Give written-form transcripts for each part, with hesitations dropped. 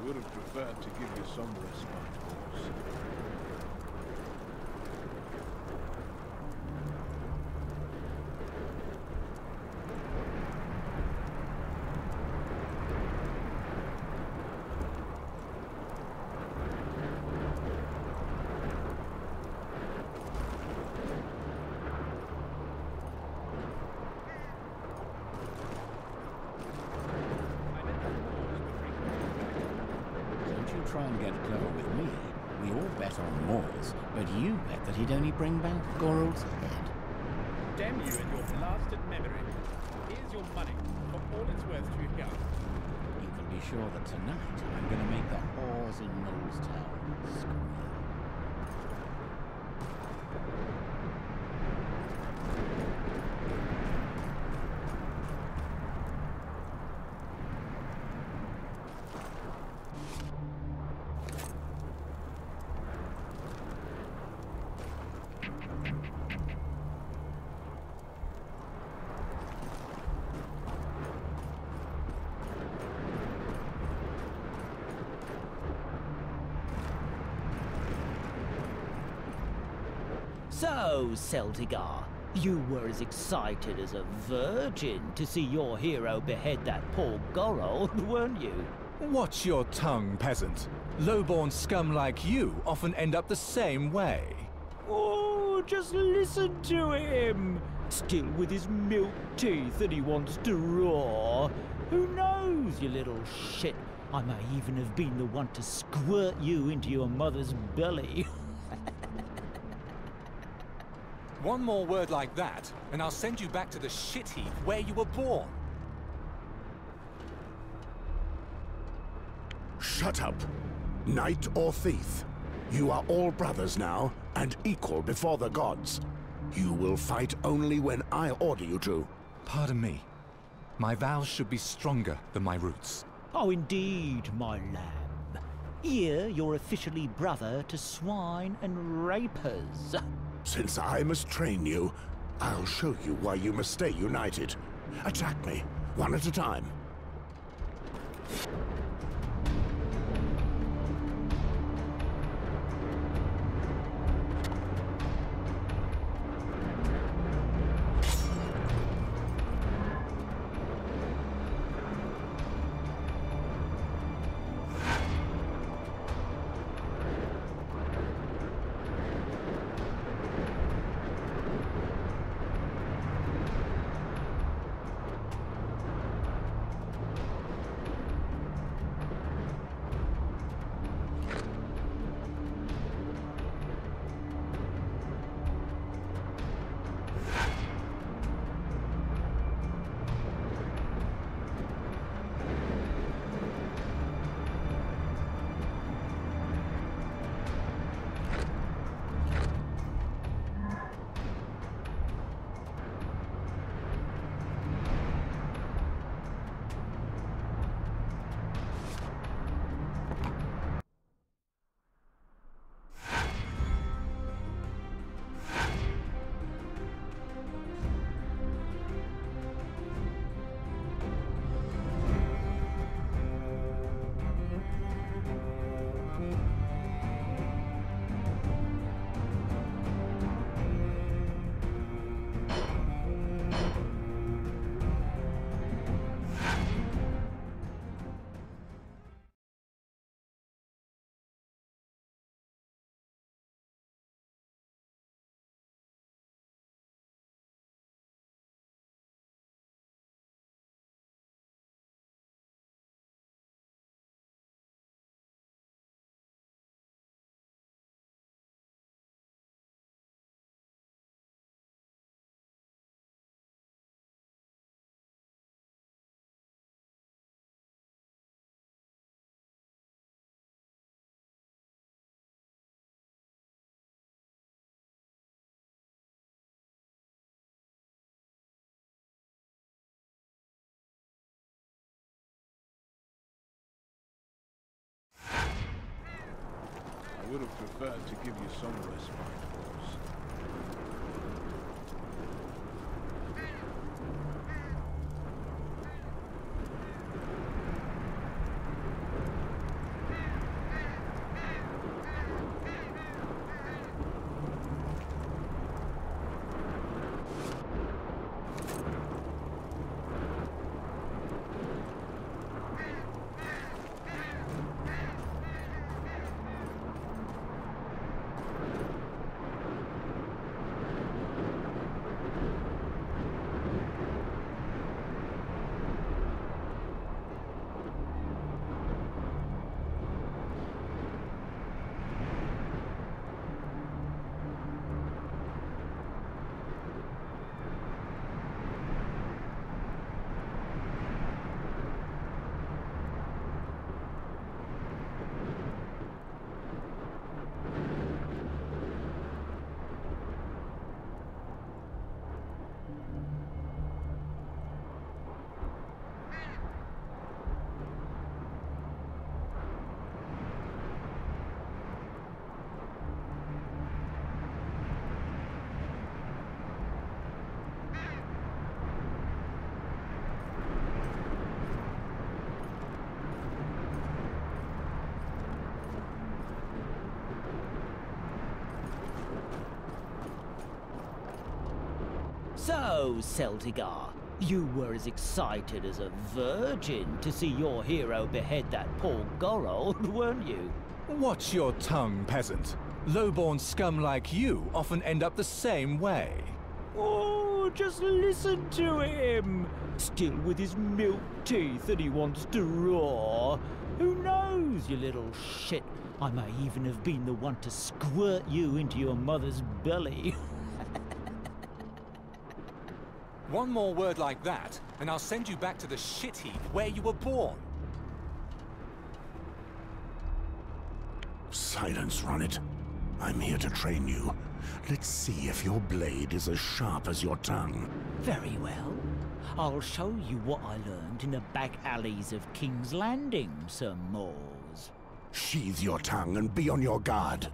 would have preferred to give you some respite, horse. Try and get clever with me. We all bet on Moors, but you bet that he'd only bring back Goral's head. Damn you and your blasted memory. Here's your money, for all it's worth to you here. You can be sure that tonight I'm going to make the whores in Knowlestown squeal. So, Celtigar, you were as excited as a virgin to see your hero behead that poor Goral, weren't you? Watch your tongue, peasant. Low-born scum like you often end up the same way. Oh, just listen to him! Still with his milk teeth and he wants to roar. Who knows, you little shit? I may even have been the one to squirt you into your mother's belly. One more word like that, and I'll send you back to the shit heap where you were born. Shut up. Knight or thief, you are all brothers now, and equal before the gods. You will fight only when I order you to. Pardon me. My vows should be stronger than my roots. Oh, indeed, my lamb. Here you're officially brother to swine and rapers. Since I must train you, I'll show you why you must stay united. Attack me, one at a time. I would have preferred to give you some respite, horse. So, Celtigar, you were as excited as a virgin to see your hero behead that poor Gorold, weren't you? Watch your tongue, peasant. Low-born scum like you often end up the same way. Oh, just listen to him! Still with his milk teeth that he wants to roar. Who knows, you little shit? I may even have been the one to squirt you into your mother's belly. One more word like that, and I'll send you back to the shit heap where you were born. Silence, Ronnet. I'm here to train you. Let's see if your blade is as sharp as your tongue. Very well. I'll show you what I learned in the back alleys of King's Landing, Sir Moors. Sheathe your tongue and be on your guard.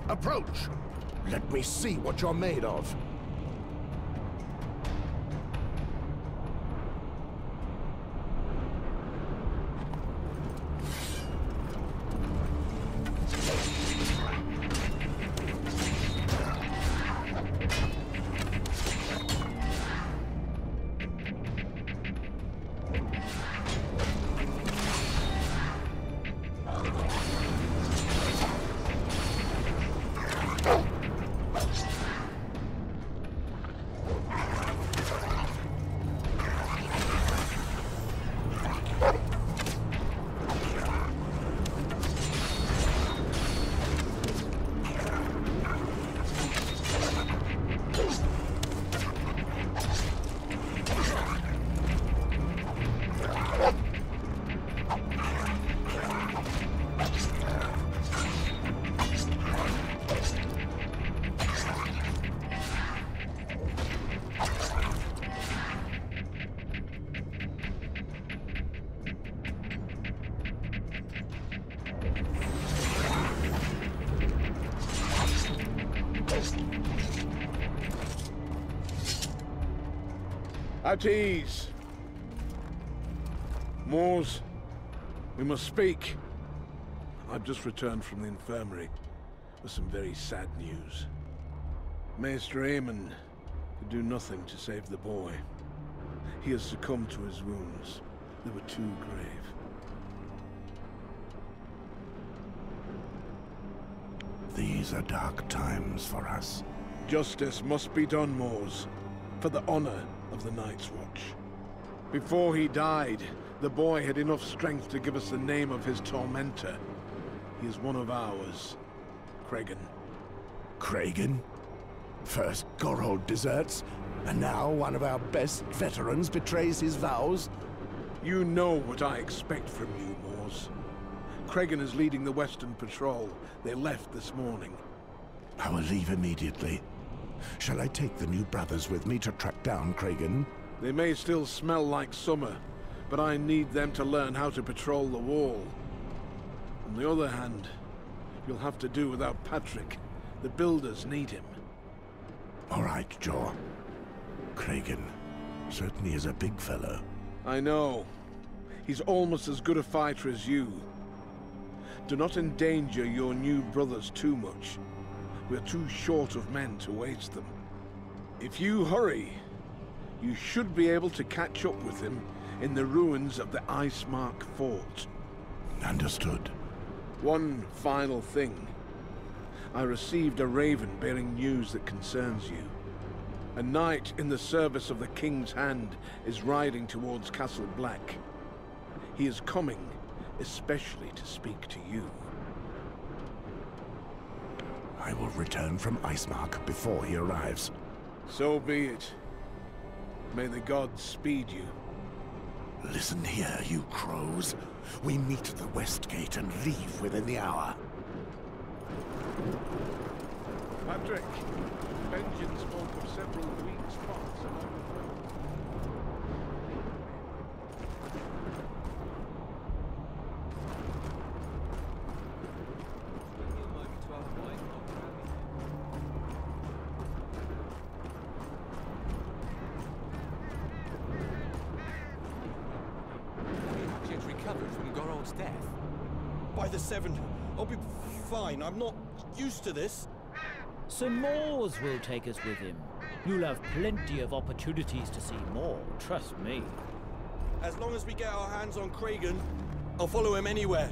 Approach! Let me see what you're made of. At ease. Moors, we must speak. I've just returned from the infirmary with some very sad news. Maester Aemon could do nothing to save the boy. He has succumbed to his wounds. They were too grave. These are dark times for us. Justice must be done, Moors, for the honor of the Night's Watch. Before he died, the boy had enough strength to give us the name of his tormentor. He is one of ours, Cregan. Cregan? First Gorold deserts, and now one of our best veterans betrays his vows? You know what I expect from you, Moors. Cregan is leading the Western Patrol. They left this morning. I will leave immediately. Shall I take the new brothers with me to track down Cregan? They may still smell like summer, but I need them to learn how to patrol the wall. On the other hand, you'll have to do without Patrick The builders need him. All right, Jaw. Kragan certainly is a big fellow. I know. He's almost as good a fighter as you. Do not endanger your new brothers too much. We're too short of men to waste them. If you hurry, you should be able to catch up with him in the ruins of the Icemark Fort. Understood. One final thing. I received a raven bearing news that concerns you. A knight in the service of the King's Hand is riding towards Castle Black. He is coming, especially to speak to you. I will return from Icemark before he arrives. So be it. May the gods speed you. Listen here, you crows. We meet at the West Gate and leave within the hour. Patrick, Benjamin spoke of several weak spots along the road. She's recovered from Gorold's death. By the 7th, I'll be fine. I'm not used to this. Some Moors will take us with him. You'll have plenty of opportunities to see more, trust me. As long as we get our hands on Kragan, I'll follow him anywhere.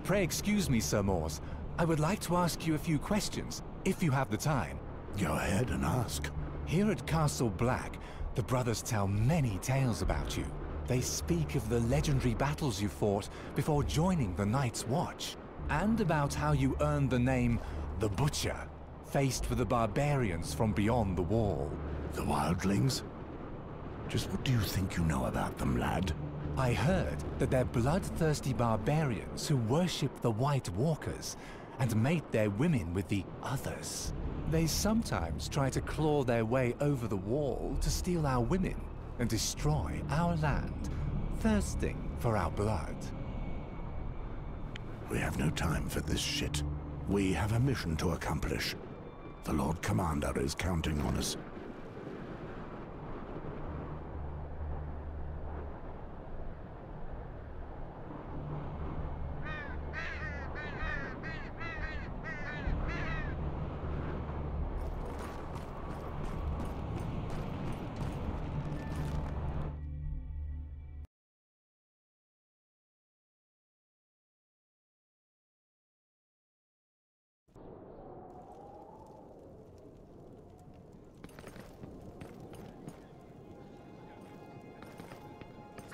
Pray excuse me, Sir Moors. I would like to ask you a few questions, if you have the time. Go ahead and ask. Here at Castle Black, the brothers tell many tales about you. They speak of the legendary battles you fought before joining the Night's Watch, and about how you earned the name the Butcher, faced with the barbarians from beyond the wall. The wildlings? Just what do you think you know about them, lad? I heard that they're bloodthirsty barbarians who worship the White Walkers and mate their women with the others. They sometimes try to claw their way over the wall to steal our women and destroy our land, thirsting for our blood. We have no time for this shit. We have a mission to accomplish. The Lord Commander is counting on us.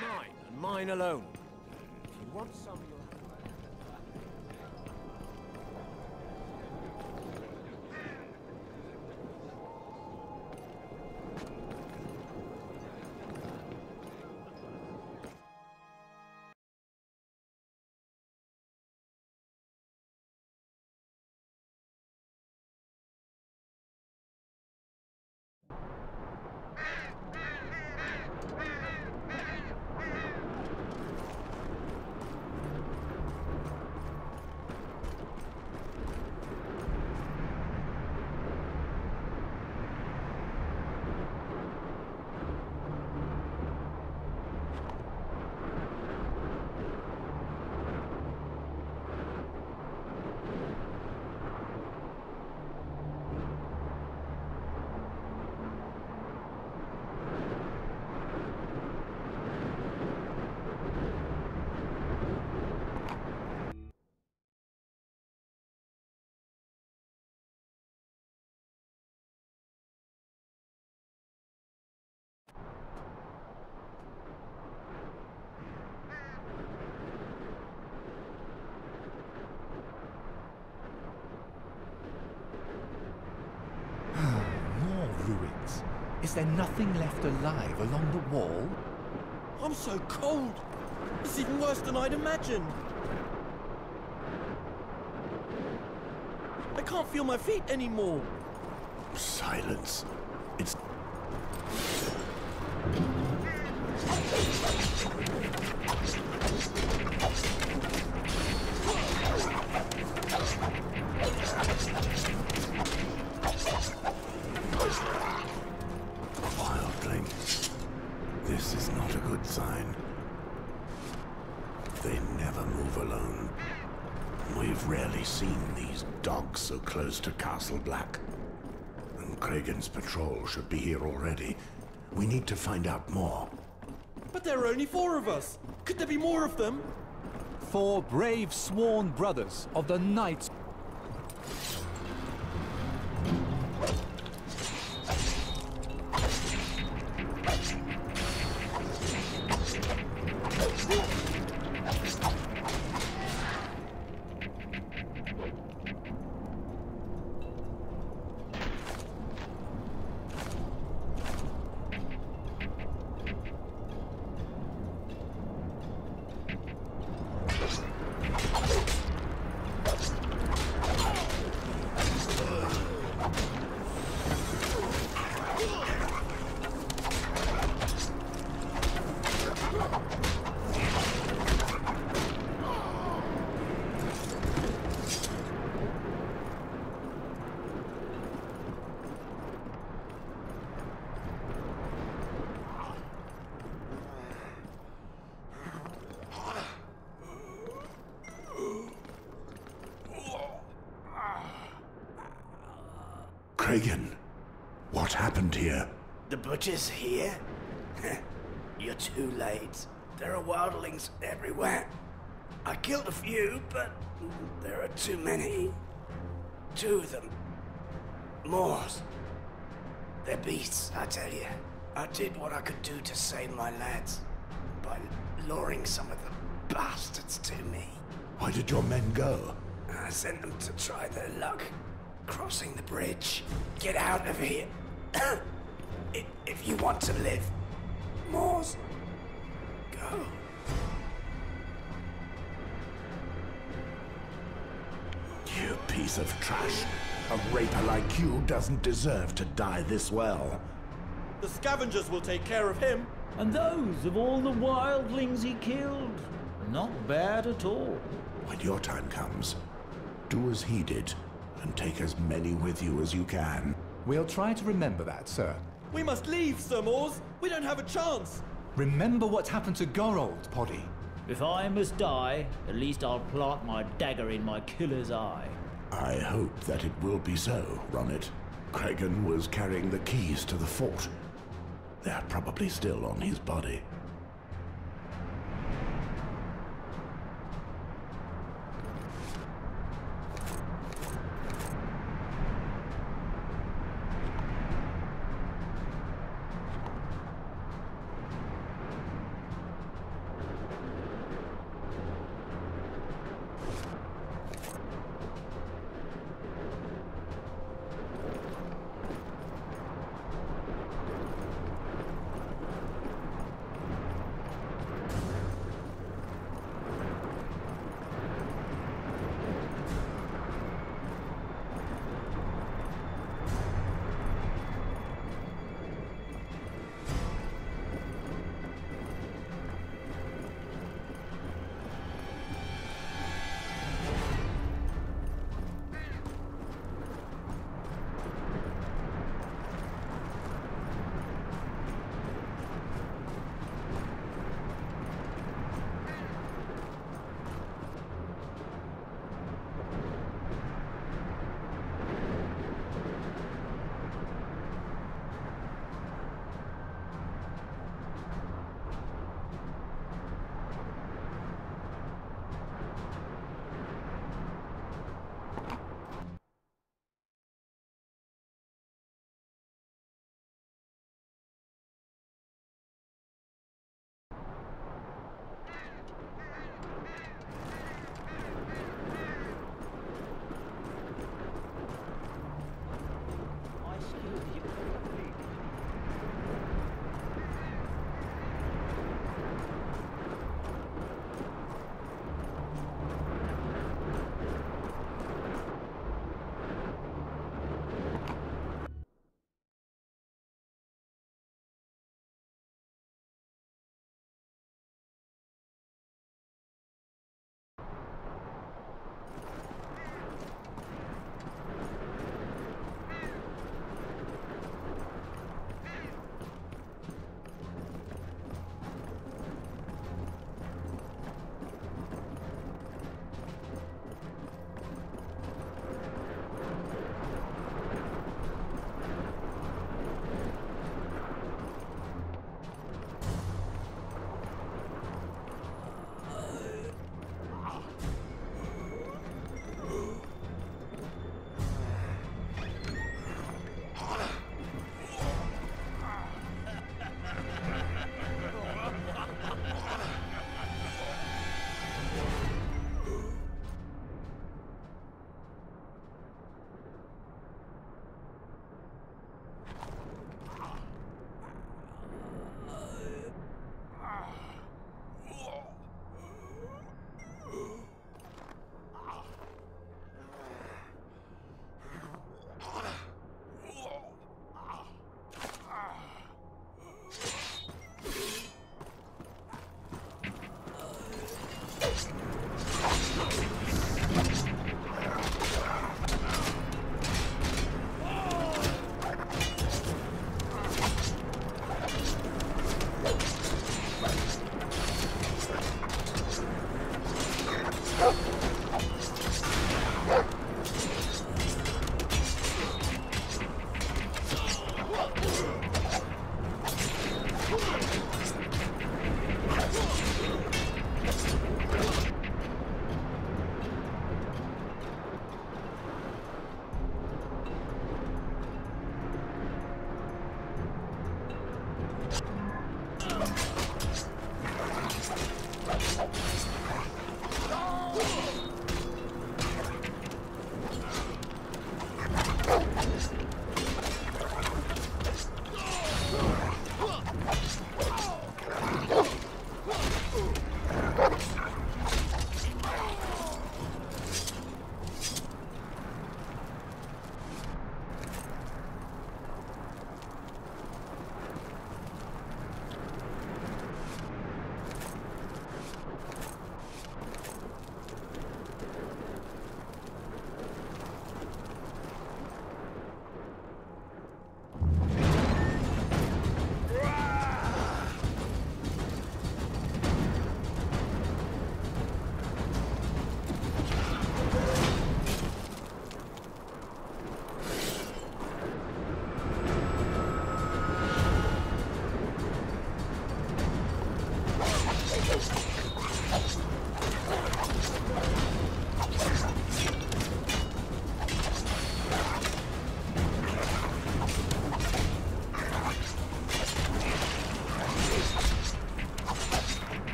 Mine, and mine alone. If you want some, you'll have More ruins. Is there nothing left alive along the wall? I'm so cold. It's even worse than I'd imagined. I can't feel my feet anymore. Silence. It's Wildlings. This is not a good sign. They never move alone. We've rarely seen these dogs so close to Castle Black. And Kragan's patrol should be here already. We need to find out more. But there are only 4 of us. Could there be more of them? 4 brave sworn brothers of the Knights. Kragan, what happened here? The butcher's here? You're too late. There are wildlings everywhere. I killed a few, but there are too many. 2 of them. Moors. They're beasts, I tell you. I did what I could do to save my lads by luring some of the bastards to me. Why did your men go? I sent them to try their luck. Crossing the bridge. Get out of here. If you want to live. Moors. Go. You piece of trash. A raper like you doesn't deserve to die this well. The scavengers will take care of him. And those of all the wildlings he killed. Not bad at all. When your time comes, do as he did, and take as many with you as you can. We'll try to remember that, sir. We must leave, Sir Moors. We don't have a chance. Remember what happened to Gorold, Poddy. If I must die, at least I'll plant my dagger in my killer's eye. I hope that it will be so, Ronnet. Kragan was carrying the keys to the fort. They're probably still on his body.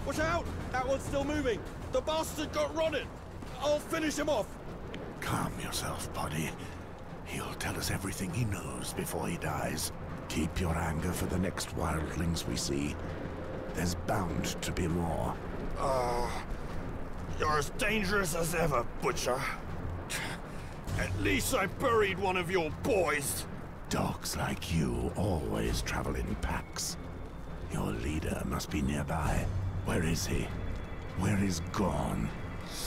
Watch out! That one's still moving. The bastard got rotted. I'll finish him off. Calm yourself, buddy. He'll tell us everything he knows before he dies. Keep your anger for the next wildlings we see. There's bound to be more. You're as dangerous as ever, Butcher. At least I buried one of your boys. Dogs like you always travel in packs. Your leader must be nearby. Where is he? Where is Gorn?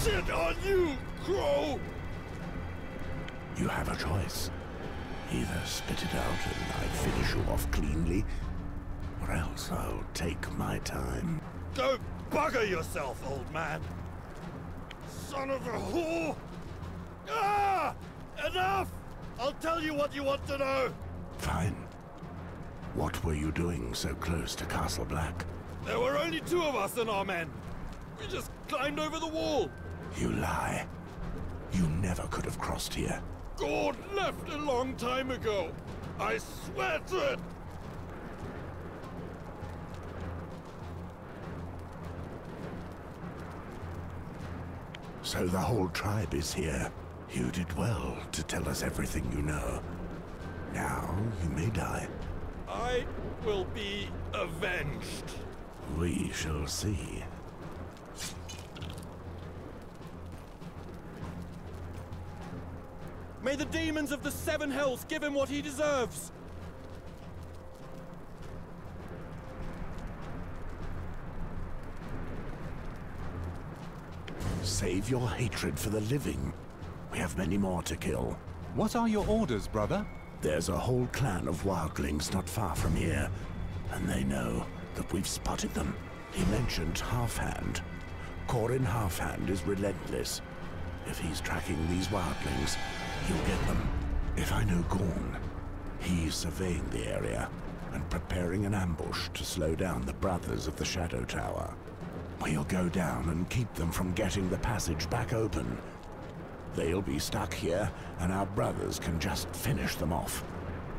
Shit on you, Crow! You have a choice. Either spit it out and I finish you off cleanly, or else I'll take my time. Go bugger yourself, old man! Son of a whore! Ah! Enough! I'll tell you what you want to know! Fine. What were you doing so close to Castle Black? There were only 2 of us and our men. We just climbed over the wall. You lie. You never could have crossed here. God left a long time ago. I swear to it. So the whole tribe is here. You did well to tell us everything you know. Now you may die. I will be avenged. We shall see. May the demons of the 7 hells give him what he deserves. Save your hatred for the living. We have many more to kill. What are your orders, brother? There's a whole clan of wildlings not far from here, and they know that we've spotted them. He mentioned Halfhand. Corin Halfhand is relentless. If he's tracking these wildlings, he'll get them. If I know Gorn, he's surveying the area and preparing an ambush to slow down the brothers of the Shadow Tower. We'll go down and keep them from getting the passage back open. They'll be stuck here, and our brothers can just finish them off.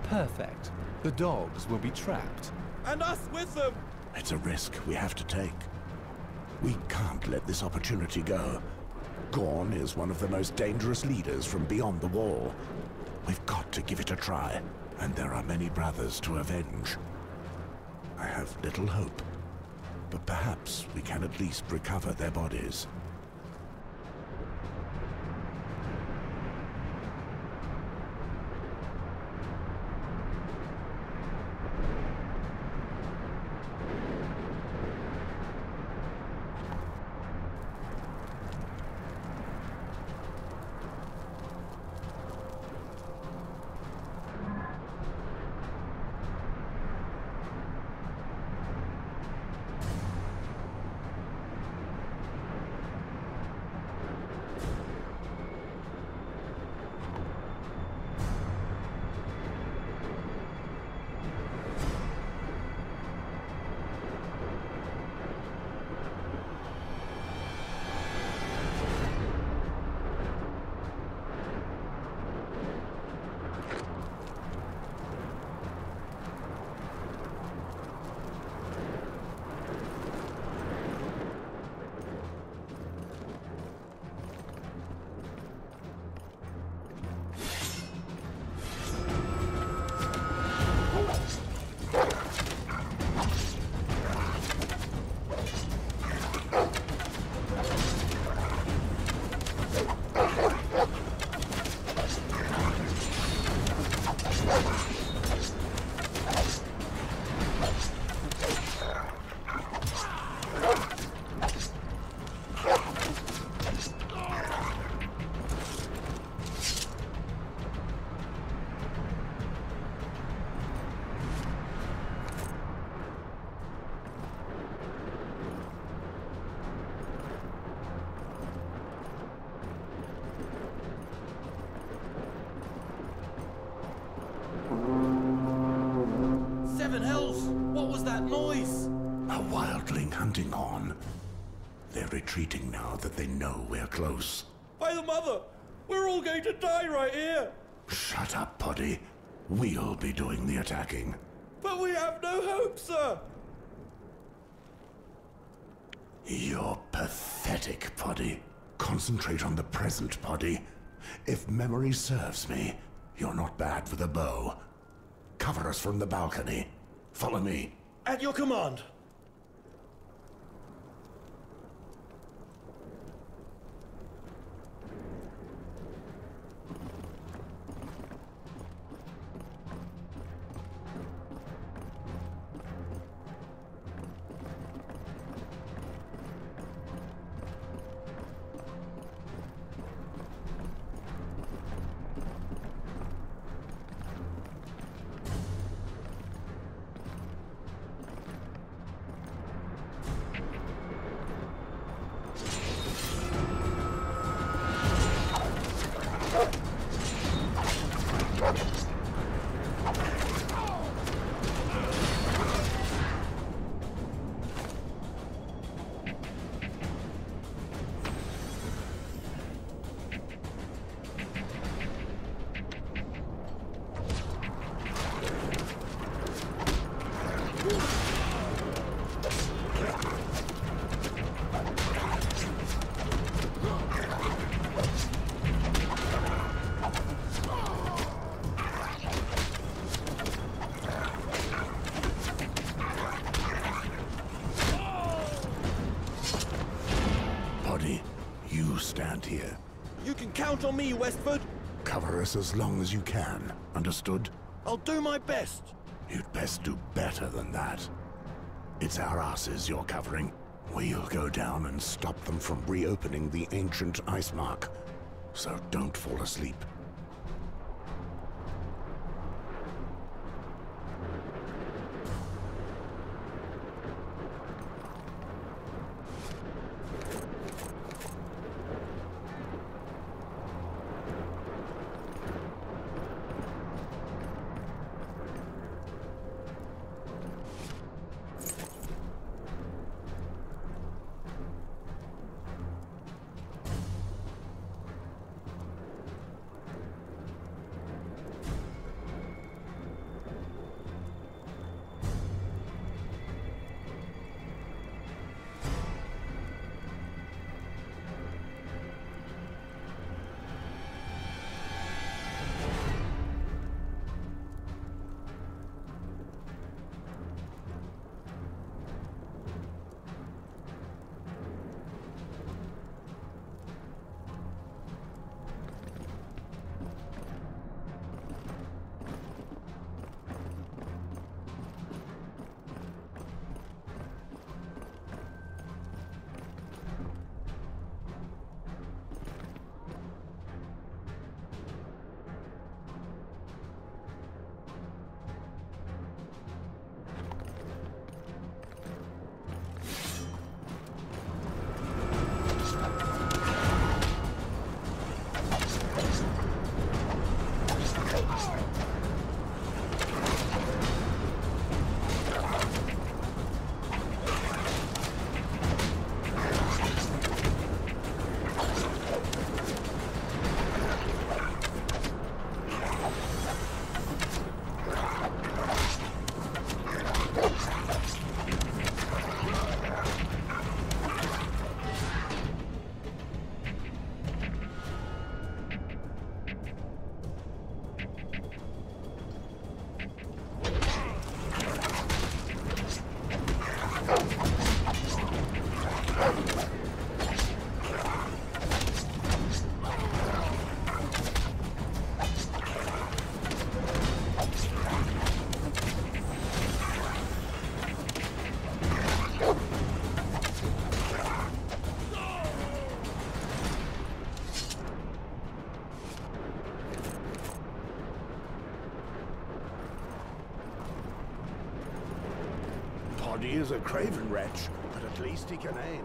Perfect. The dogs will be trapped. And us with them. It's a risk we have to take. We can't let this opportunity go. Gorn is one of the most dangerous leaders from beyond the wall. We've got to give it a try, and there are many brothers to avenge. I have little hope, but perhaps we can at least recover their bodies. Heaven hells! What was that noise? A wildling hunting horn. They're retreating now that they know we're close. By the mother! We're all going to die right here! Shut up, Poddy. We'll be doing the attacking. But we have no hope, sir! You're pathetic, Poddy. Concentrate on the present, Poddy. If memory serves me, you're not bad with a bow. Cover us from the balcony. Follow me. At your command. You stand here. You can count on me, Westford. Cover us as long as you can. Understood? I'll do my best. You'd best do better than that. It's our asses you're covering. We'll go down and stop them from reopening the ancient ice mark. So don't fall asleep. He is a craven wretch, but at least he can aim.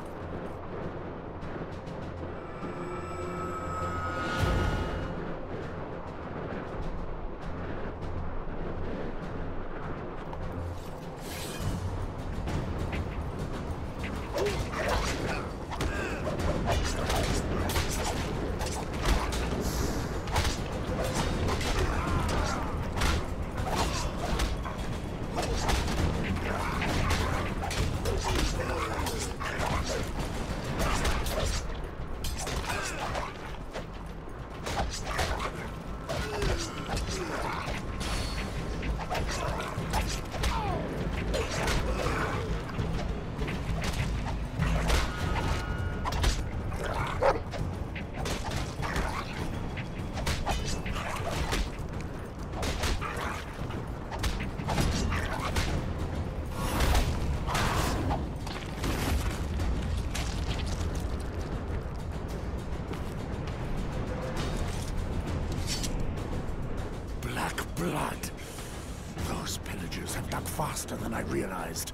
Those pillagers have dug faster than I realized.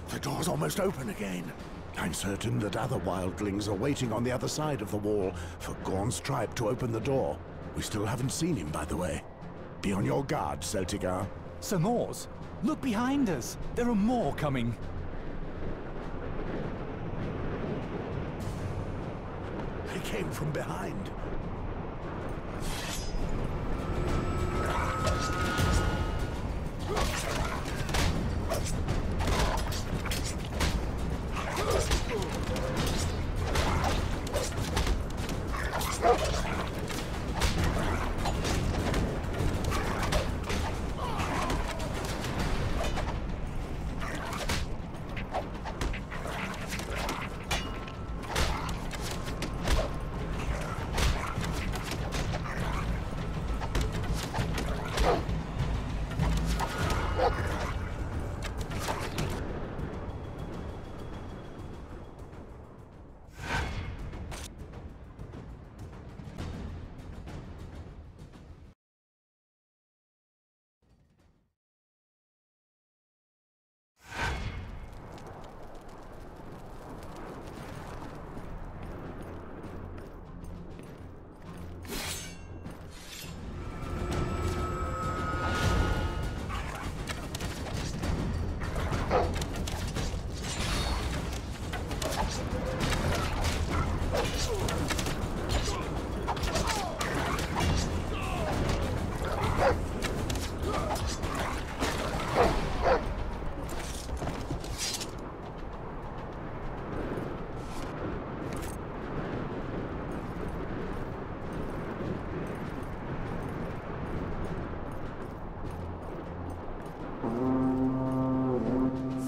The door's almost open again. I'm certain that other wildlings are waiting on the other side of the wall for Gorn's tribe to open the door. We still haven't seen him, by the way. Be on your guard, Celtigar. Sir Mors, look behind us. There are more coming. They came from behind.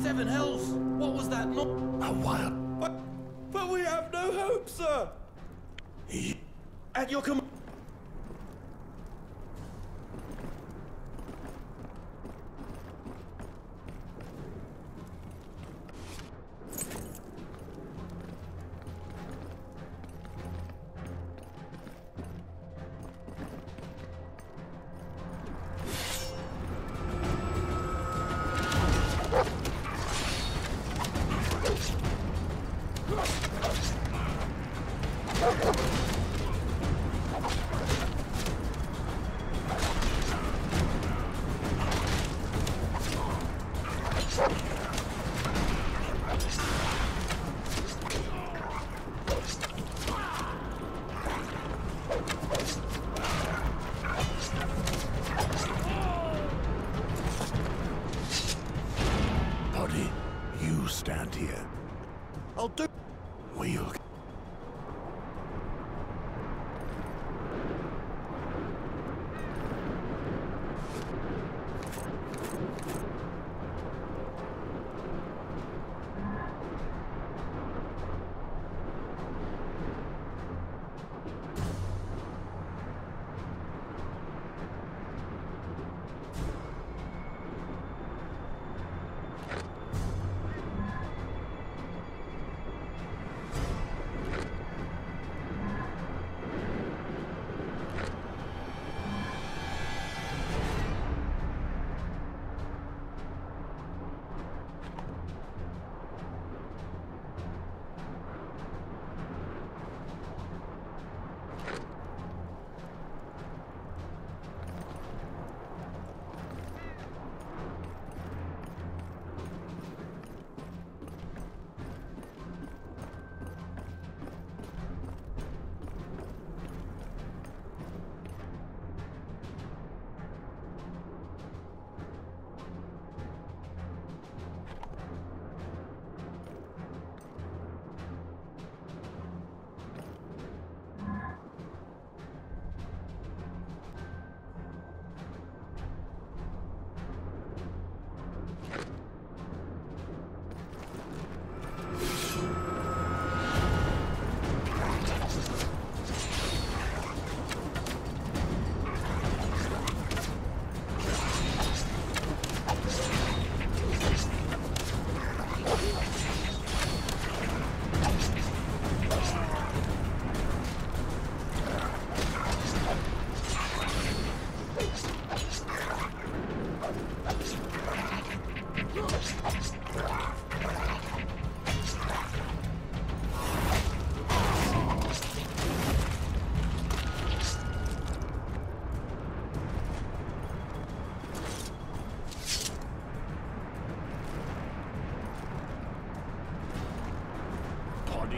Seven hells! What was that? Not A wild... But we have no hope, sir! At your command. Buddy, you stand here. I'll do. We'll...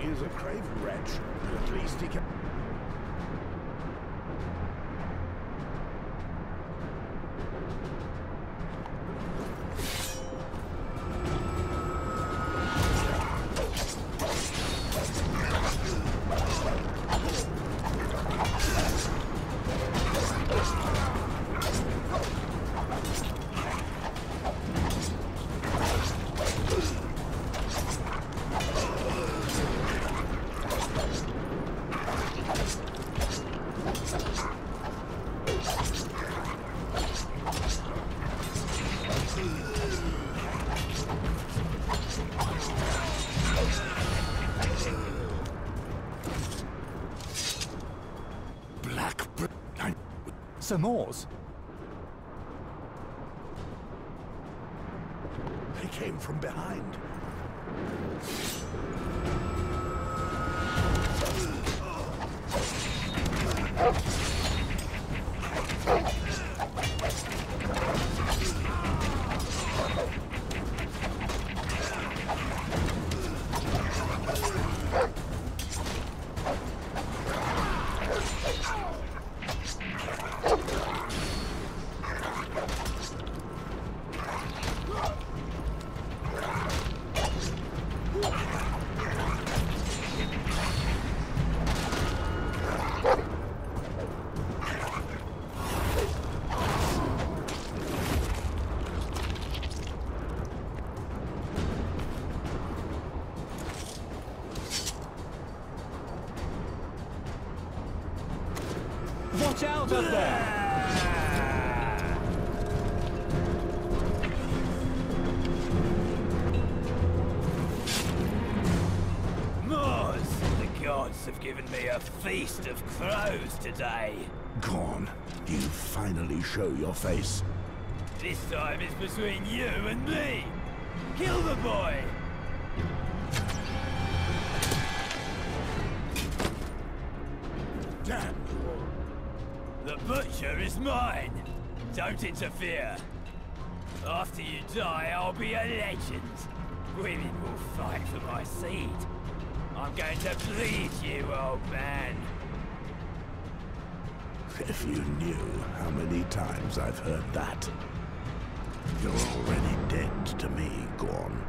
He is a craven wretch, but at least he can... Sir Moors? They came from behind. Watch out up there! Moors, the gods have given me a feast of crows today. Gone. You finally show your face. This time it's between you and me. Kill the boy! Damn. The butcher is mine! Don't interfere! After you die, I'll be a legend! Women will fight for my seed! I'm going to bleed you, old man! If you knew how many times I've heard that. You're already dead to me, Gorn.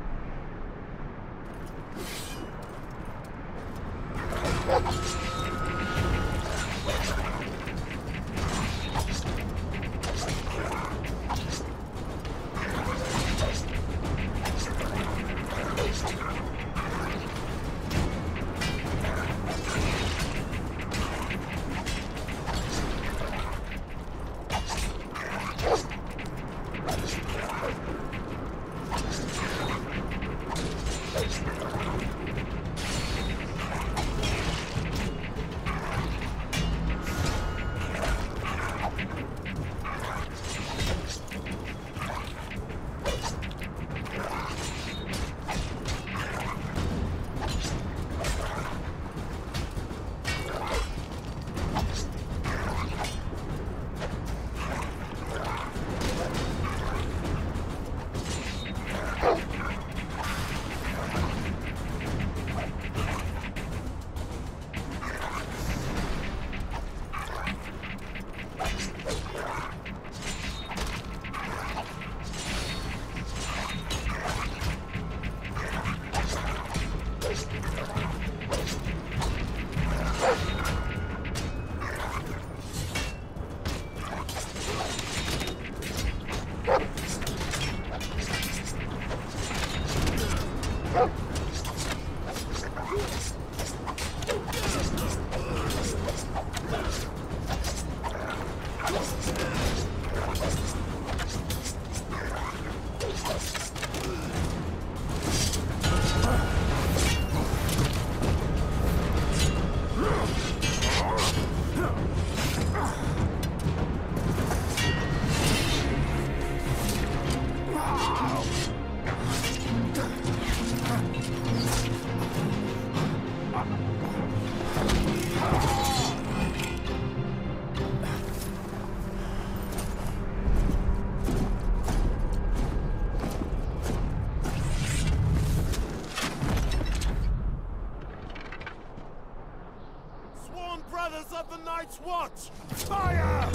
Night's Watch! Fire!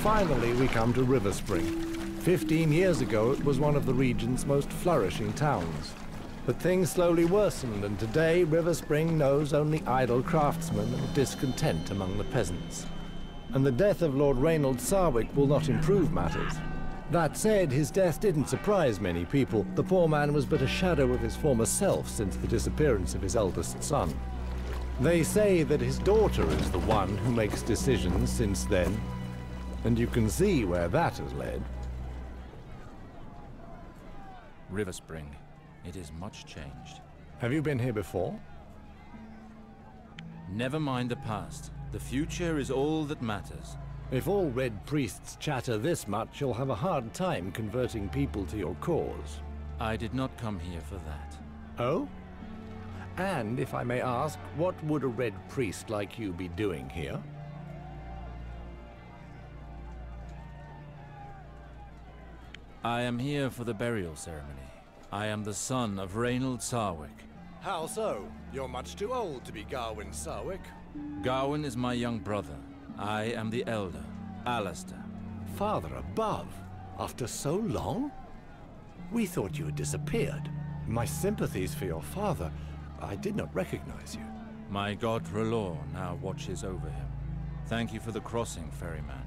Finally, we come to River Spring. 15 years ago, it was one of the region's most flourishing towns. But things slowly worsened, and today River Spring knows only idle craftsmen and discontent among the peasants. And the death of Lord Reynold Sarwick will not improve matters. That said, his death didn't surprise many people. The poor man was but a shadow of his former self since the disappearance of his eldest son. They say that his daughter is the one who makes decisions since then. And you can see where that has led. River Spring. It is much changed. Have you been here before? Never mind the past. The future is all that matters. If all Red Priests chatter this much, you'll have a hard time converting people to your cause. I did not come here for that. Oh? And, if I may ask, what would a Red Priest like you be doing here? I am here for the burial ceremony. I am the son of Reynold Sarwick. How so? You're much too old to be Gawain Sarwick. Gawain is my young brother. I am the elder, Alistair. Father above? After so long? We thought you had disappeared. My sympathies for your father. I did not recognize you. My god R'hllor now watches over him. Thank you for the crossing, ferryman.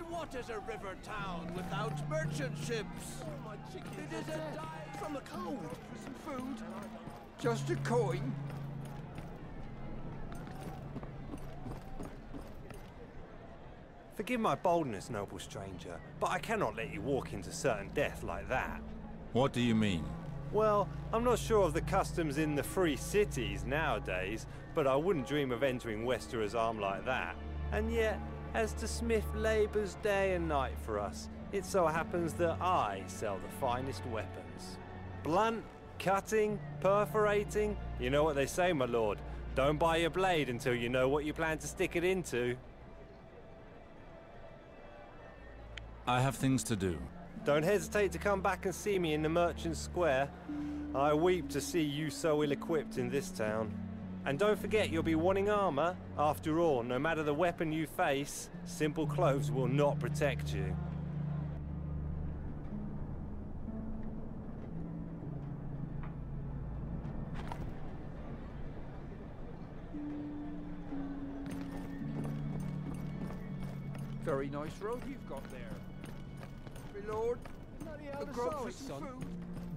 What is a river town without merchant ships? It is a dive from the cold. Some food. Just a coin. Forgive my boldness, noble stranger, but I cannot let you walk into certain death like that. What do you mean? Well, I'm not sure of the customs in the free cities nowadays, but I wouldn't dream of entering Westerer's arm like that. And yet, as the smith labours day and night for us, it so happens that I sell the finest weapons. Blunt, cutting, perforating. You know what they say, my lord. Don't buy your blade until you know what you plan to stick it into. I have things to do. Don't hesitate to come back and see me in the Merchant Square. I weep to see you so ill-equipped in this town. And don't forget you'll be wanting armor. After all, no matter the weapon you face, simple clothes will not protect you. Very nice road you've got there. My lord, a grub for some food?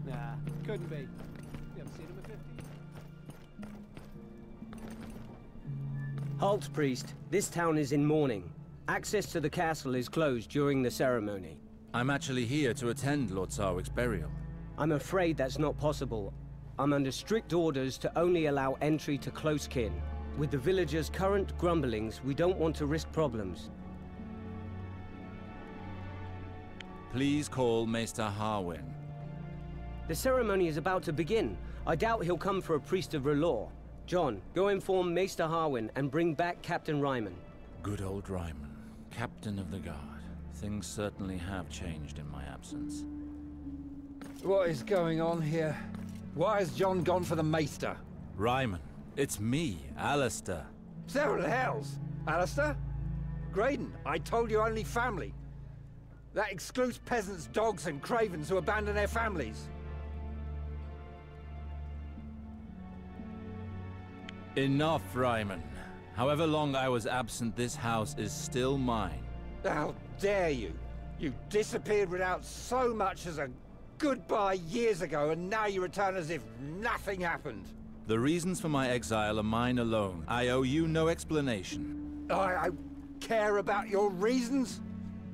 Nah, couldn't be. You haven't seen him in 50 years. Halt, priest. This town is in mourning. Access to the castle is closed during the ceremony. I'm actually here to attend Lord Sarwick's burial. I'm afraid that's not possible. I'm under strict orders to only allow entry to close kin. With the villagers' current grumblings, we don't want to risk problems. Please call Maester Harwin. The ceremony is about to begin. I doubt he'll come for a priest of R'hllor. John, go inform Maester Harwin and bring back Captain Ryman. Good old Ryman, Captain of the Guard. Things certainly have changed in my absence. What is going on here? Why has John gone for the Maester? Ryman, it's me, Alistair. Several hells! Alistair? Graydon, I told you only family. That excludes peasants, dogs, and cravens who abandon their families. Enough, Ryman. However long I was absent, this house is still mine. How dare you? You disappeared without so much as a goodbye years ago, and now you return as if nothing happened. The reasons for my exile are mine alone. I owe you no explanation. I care about your reasons?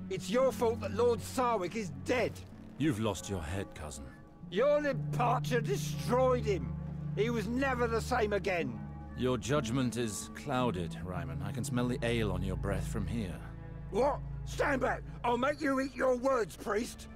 It's your fault that Lord Sarwick is dead. You've lost your head, cousin. Your departure destroyed him. He was never the same again. Your judgment is clouded, Ryman. I can smell the ale on your breath from here. What? Stand back! I'll make you eat your words, priest!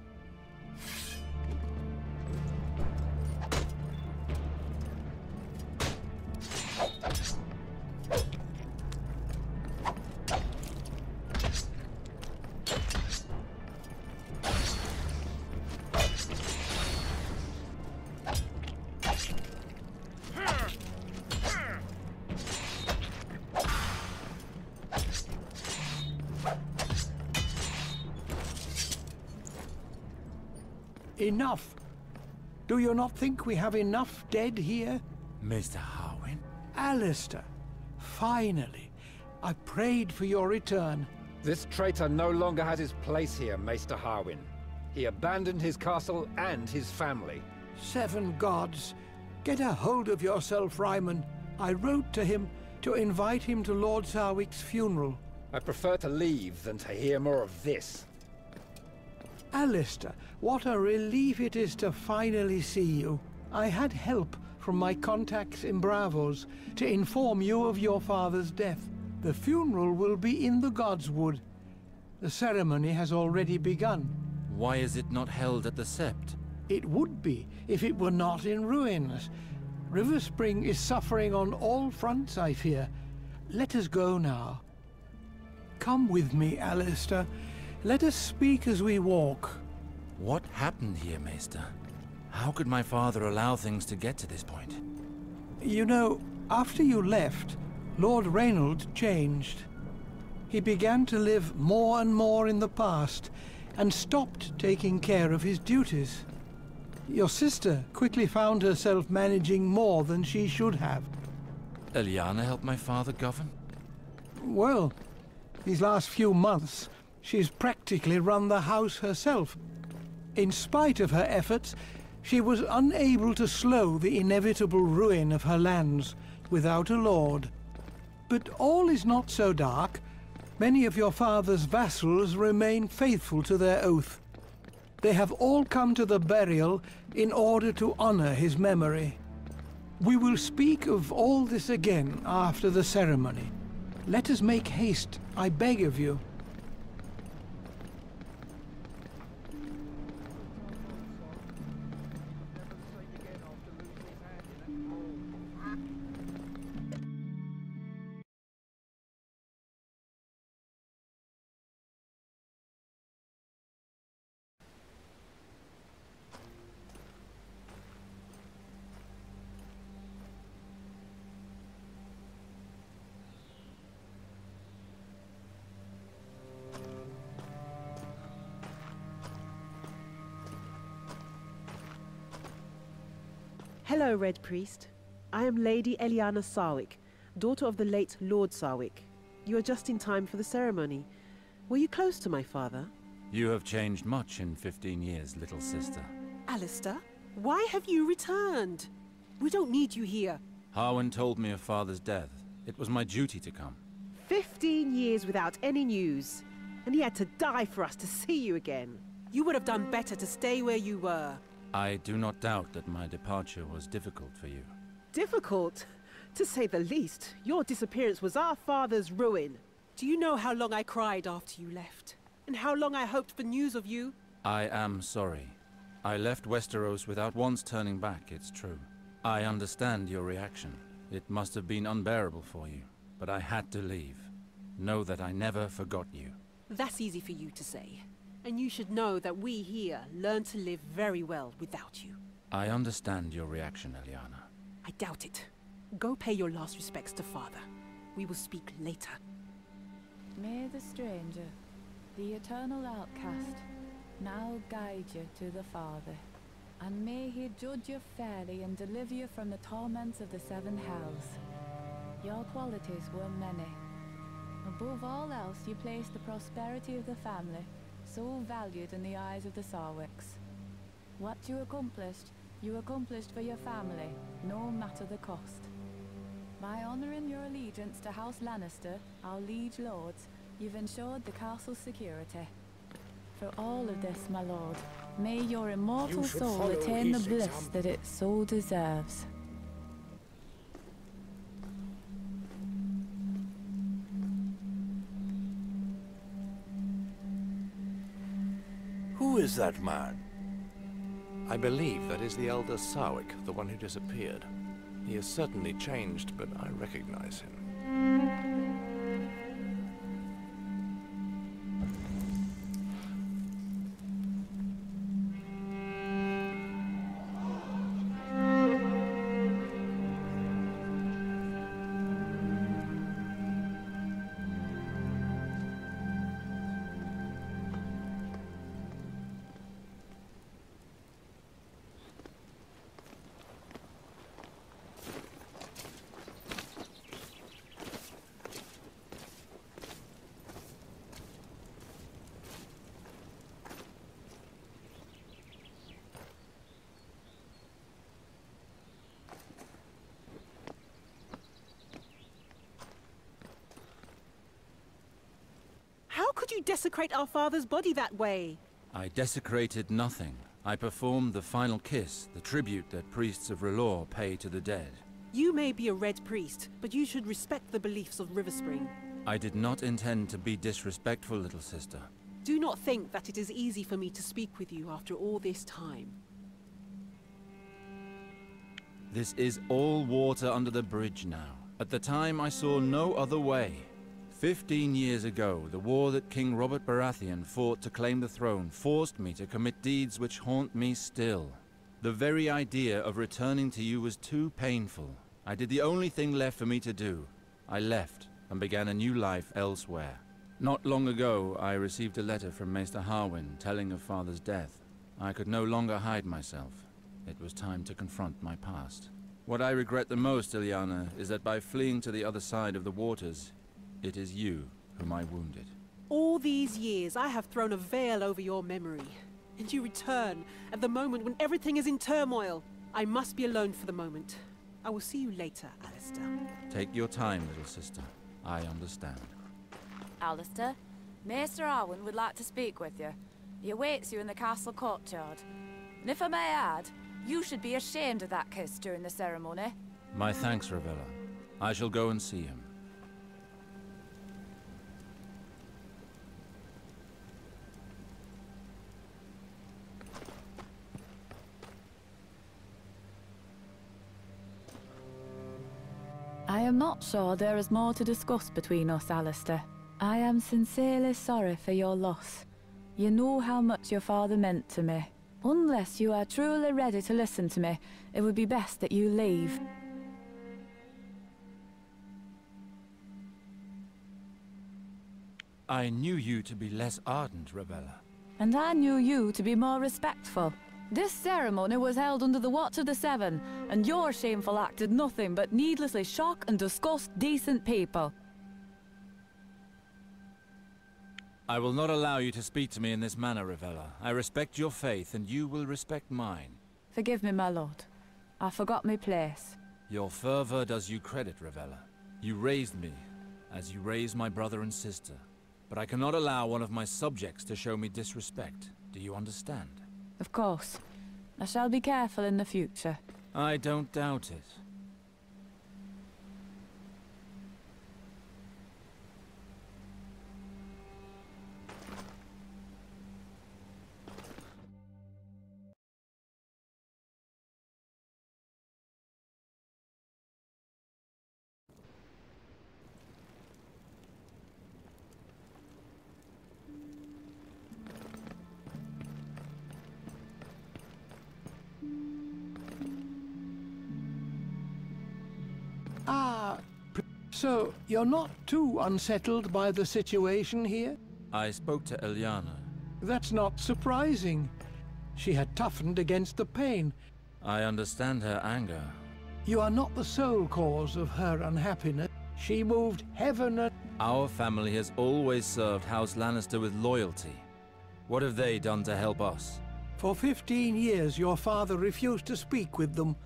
Enough! Do you not think we have enough dead here? Mr. Harwin? Alistair, finally. I prayed for your return. This traitor no longer has his place here, Maester Harwin. He abandoned his castle and his family. 7 gods. Get a hold of yourself, Ryman. I wrote to him to invite him to Lord Sarwick's funeral. I prefer to leave than to hear more of this. Alistair, what a relief it is to finally see you. I had help from my contacts in Bravos to inform you of your father's death. The funeral will be in the Godswood. The ceremony has already begun. Why is it not held at the Sept? It would be if it were not in ruins. River Spring is suffering on all fronts, I fear. Let us go now. Come with me, Alistair. Let us speak as we walk. What happened here, Maester? How could my father allow things to get to this point? You know, after you left, Lord Reynold changed. He began to live more and more in the past, and stopped taking care of his duties. Your sister quickly found herself managing more than she should have. Eliana helped my father govern? Well, these last few months, she's practically run the house herself. In spite of her efforts, she was unable to slow the inevitable ruin of her lands without a lord. But all is not so dark. Many of your father's vassals remain faithful to their oath. They have all come to the burial in order to honor his memory. We will speak of all this again after the ceremony. Let us make haste, I beg of you. Hello, Red Priest. I am Lady Eliana Sarwick, daughter of the late Lord Sarwick. You are just in time for the ceremony. Were you close to my father? You have changed much in 15 years, little sister. Alistair, why have you returned? We don't need you here. Harwin told me of father's death. It was my duty to come. 15 years without any news. And he had to die for us to see you again. You would have done better to stay where you were. I do not doubt that my departure was difficult for you. Difficult? To say the least. Your disappearance was our father's ruin. Do you know how long I cried after you left? And how long I hoped for news of you? I am sorry. I left Westeros without once turning back, it's true. I understand your reaction. It must have been unbearable for you. But I had to leave. Know that I never forgot you. That's easy for you to say. And you should know that we here learn to live very well without you. I understand your reaction, Eliana. I doubt it. Go pay your last respects to father. We will speak later. May the stranger, the eternal outcast, now guide you to the Father. And may he judge you fairly and deliver you from the torments of the seven hells. Your qualities were many. Above all else, you placed the prosperity of the family, so valued in the eyes of the Sarwicks. What you accomplished for your family, no matter the cost. By honouring your allegiance to House Lannister, our liege lords, you've ensured the castle's security. For all of this, my lord, may your immortal soul attain the bliss that it so deserves. Who is that man? I believe that is the elder Sarwick, the one who disappeared. He has certainly changed, but I recognize him. How could you desecrate our father's body that way? I desecrated nothing. I performed the final kiss, the tribute that priests of R'hllor pay to the dead. You may be a Red Priest, but you should respect the beliefs of Riverspring. I did not intend to be disrespectful, little sister. Do not think that it is easy for me to speak with you after all this time. This is all water under the bridge now. At the time, I saw no other way. 15 years ago, the war that King Robert Baratheon fought to claim the throne forced me to commit deeds which haunt me still. The very idea of returning to you was too painful. I did the only thing left for me to do. I left and began a new life elsewhere. Not long ago, I received a letter from Maester Harwin telling of Father's death. I could no longer hide myself. It was time to confront my past. What I regret the most, Eliana, is that by fleeing to the other side of the waters, it is you whom I wounded. All these years, I have thrown a veil over your memory. And you return at the moment when everything is in turmoil. I must be alone for the moment. I will see you later, Alistair. Take your time, little sister. I understand. Alistair, Maester Harwin would like to speak with you. He awaits you in the castle courtyard. And if I may add, you should be ashamed of that kiss during the ceremony. My thanks, Ravella. I shall go and see him. I am not sure there is more to discuss between us, Alistair. I am sincerely sorry for your loss. You know how much your father meant to me. Unless you are truly ready to listen to me, it would be best that you leave. I knew you to be less ardent, Ravella. And I knew you to be more respectful. This ceremony was held under the watch of the Seven, and your shameful act did nothing but needlessly shock and disgust decent people. I will not allow you to speak to me in this manner, Rivella. I respect your faith, and you will respect mine. Forgive me, my lord. I forgot my place. Your fervor does you credit, Rivella. You raised me, as you raised my brother and sister. But I cannot allow one of my subjects to show me disrespect. Do you understand? Of course. I shall be careful in the future. I don't doubt it. So, you're not too unsettled by the situation here? I spoke to Ilyana. That's not surprising. She had toughened against the pain. I understand her anger. You are not the sole cause of her unhappiness. She moved heaven and... Our family has always served House Lannister with loyalty. What have they done to help us? For 15 years, your father refused to speak with them.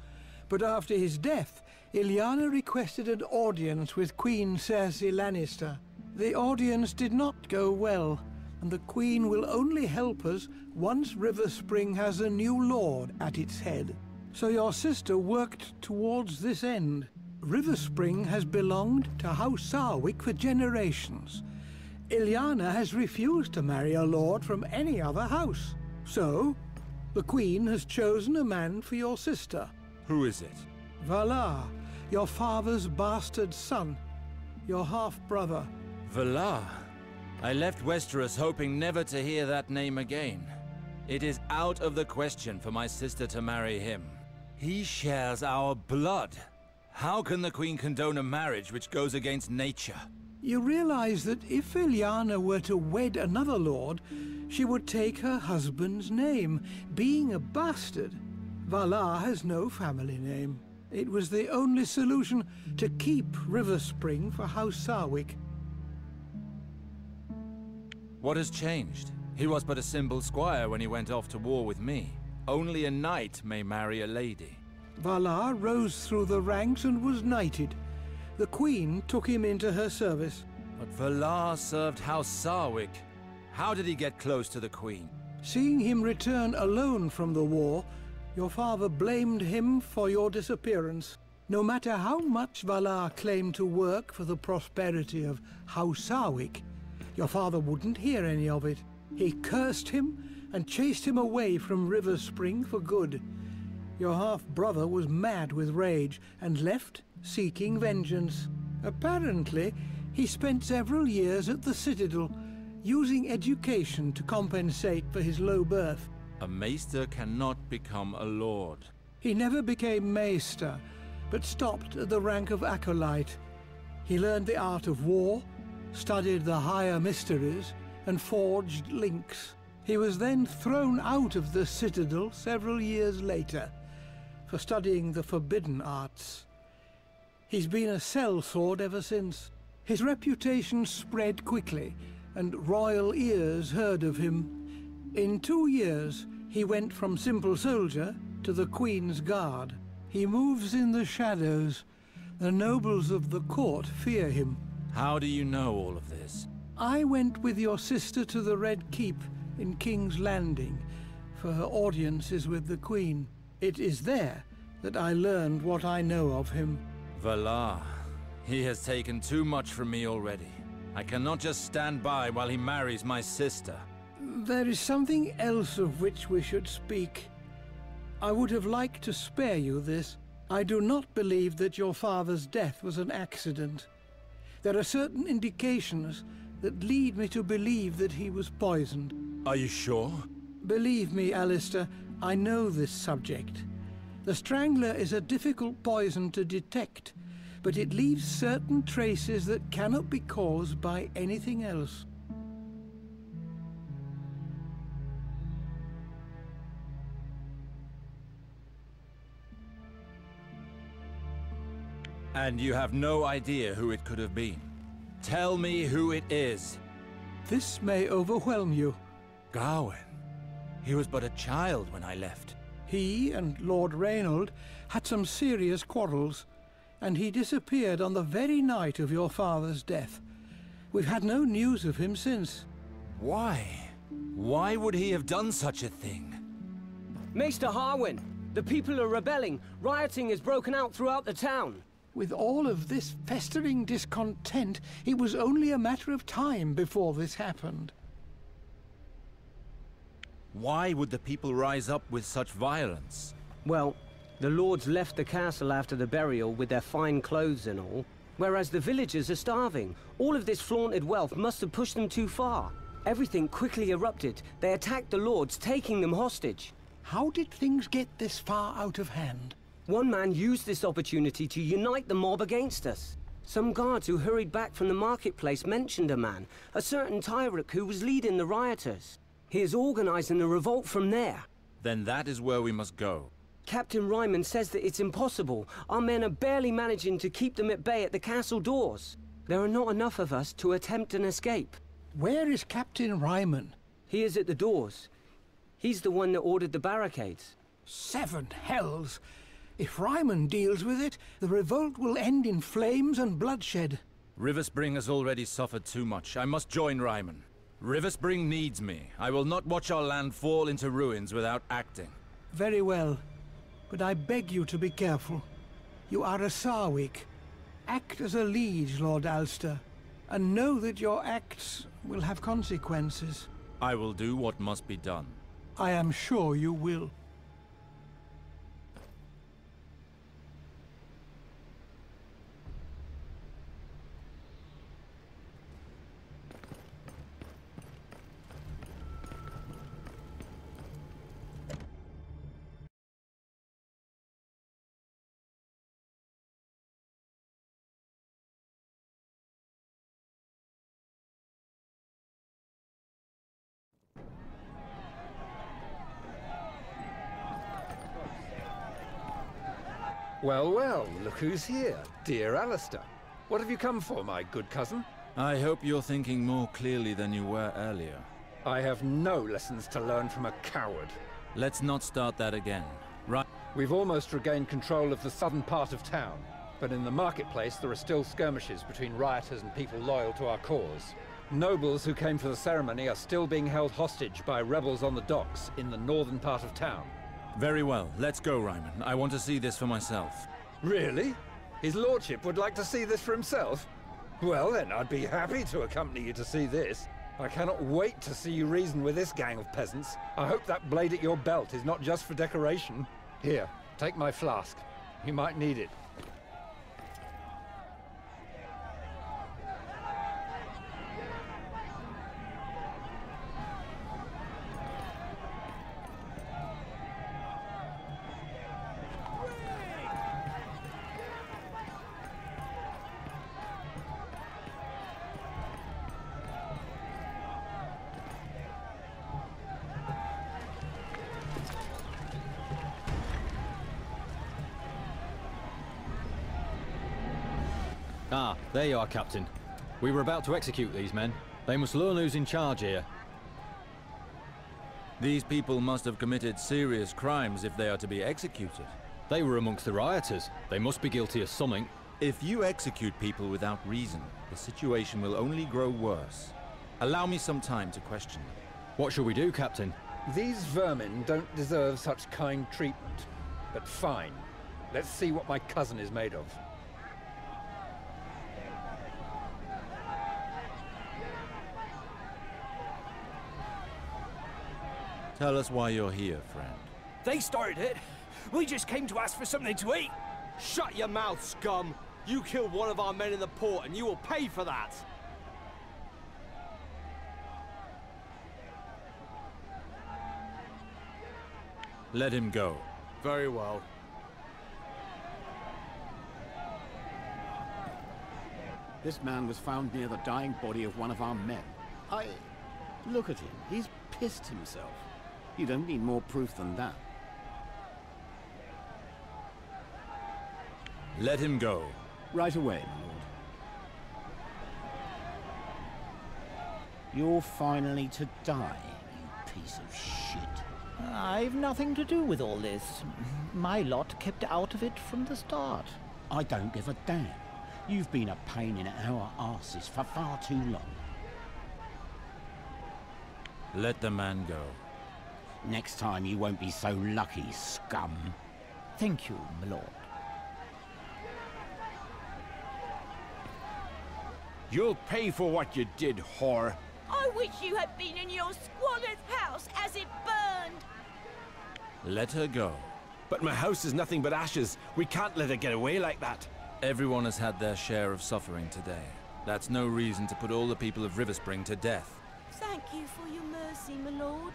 But after his death, Ilyana requested an audience with Queen Cersei Lannister. The audience did not go well, and the Queen will only help us once River Spring has a new lord at its head. So your sister worked towards this end. River Spring has belonged to House Sarwick for generations. Ilyana has refused to marry a lord from any other house. So, the Queen has chosen a man for your sister. Who is it? Valar, your father's bastard son, your half-brother. Valar? I left Westeros hoping never to hear that name again. It is out of the question for my sister to marry him. He shares our blood. How can the Queen condone a marriage which goes against nature? You realize that if Ilyana were to wed another lord, she would take her husband's name. Being a bastard, Valar has no family name. It was the only solution to keep River Spring for House Sarwick. What has changed? He was but a simple squire when he went off to war with me. Only a knight may marry a lady. Valar rose through the ranks and was knighted. The Queen took him into her service. But Valar served House Sarwick. How did he get close to the Queen? Seeing him return alone from the war, your father blamed him for your disappearance. No matter how much Valar claimed to work for the prosperity of House Sarwick, your father wouldn't hear any of it. He cursed him and chased him away from River Spring for good. Your half-brother was mad with rage and left seeking vengeance. Apparently, he spent several years at the Citadel, using education to compensate for his low birth. A maester cannot become a lord. He never became maester, but stopped at the rank of acolyte. He learned the art of war, studied the higher mysteries, and forged links. He was then thrown out of the Citadel several years later for studying the forbidden arts. He's been a sellsword ever since. His reputation spread quickly, and royal ears heard of him. In 2 years, he went from simple soldier to the Queen's Guard. He moves in the shadows. The nobles of the court fear him. How do you know all of this? I went with your sister to the Red Keep in King's Landing for her audiences with the Queen. It is there that I learned what I know of him. Valar. He has taken too much from me already. I cannot just stand by while he marries my sister. There is something else of which we should speak. I would have liked to spare you this. I do not believe that your father's death was an accident. There are certain indications that lead me to believe that he was poisoned. Are you sure? Believe me, Alistair, I know this subject. The Strangler is a difficult poison to detect, but it leaves certain traces that cannot be caused by anything else. And you have no idea who it could have been. Tell me who it is. This may overwhelm you. Gawain. He was but a child when I left. He and Lord Reynold had some serious quarrels, and he disappeared on the very night of your father's death. We've had no news of him since. Why? Why would he have done such a thing? Maester Harwin, the people are rebelling. Rioting has broken out throughout the town. With all of this festering discontent, it was only a matter of time before this happened. Why would the people rise up with such violence? Well, the lords left the castle after the burial with their fine clothes and all, whereas the villagers are starving. All of this flaunted wealth must have pushed them too far. Everything quickly erupted. They attacked the lords, taking them hostage. How did things get this far out of hand? One man used this opportunity to unite the mob against us. Some guards who hurried back from the marketplace mentioned a man, a certain Tyrek who was leading the rioters. He is organizing a revolt from there. Then that is where we must go. Captain Ryman says that it's impossible. Our men are barely managing to keep them at bay at the castle doors. There are not enough of us to attempt an escape. Where is Captain Ryman? He is at the doors. He's the one that ordered the barricades. 7 hells! If Ryman deals with it, the revolt will end in flames and bloodshed. Riverspring has already suffered too much. I must join Ryman. Riverspring needs me. I will not watch our land fall into ruins without acting. Very well. But I beg you to be careful. You are a Sarwick. Act as a liege, Lord Alster, and know that your acts will have consequences. I will do what must be done. I am sure you will. Well, well, look who's here. Dear Alistair. What have you come for, my good cousin? I hope you're thinking more clearly than you were earlier. I have no lessons to learn from a coward. Let's not start that again. Right. We've almost regained control of the southern part of town, but in the marketplace there are still skirmishes between rioters and people loyal to our cause. Nobles who came for the ceremony are still being held hostage by rebels on the docks in the northern part of town. Very well. Let's go, Ryman. I want to see this for myself. Really? His lordship would like to see this for himself? Well then, I'd be happy to accompany you to see this. I cannot wait to see you reason with this gang of peasants. I hope that blade at your belt is not just for decoration. Here, take my flask. You might need it. Ah, there you are, Captain. We were about to execute these men. They must learn who's in charge here. These people must have committed serious crimes if they are to be executed. They were amongst the rioters. They must be guilty of something. If you execute people without reason, the situation will only grow worse. Allow me some time to question them. What shall we do, Captain? These vermin don't deserve such kind treatment. But fine. Let's see what my cousin is made of. Tell us why you're here, friend. They started it. We just came to ask for something to eat. Shut your mouth, scum. You killed one of our men in the port, and you will pay for that. Let him go. Very well. This man was found near the dying body of one of our men. Look at him. He's pissed himself. You don't need more proof than that. Let him go. Right away, my lord. You're finally to die, you piece of shit. I've nothing to do with all this. My lot kept out of it from the start. I don't give a damn. You've been a pain in our arses for far too long. Let the man go. Next time you won't be so lucky, scum. Thank you, my lord. You'll pay for what you did, whore. I wish you had been in your squalor's house as it burned. Let her go. But my house is nothing but ashes. We can't let her get away like that. Everyone has had their share of suffering today. That's no reason to put all the people of Riverspring to death. Thank you for your mercy, my lord.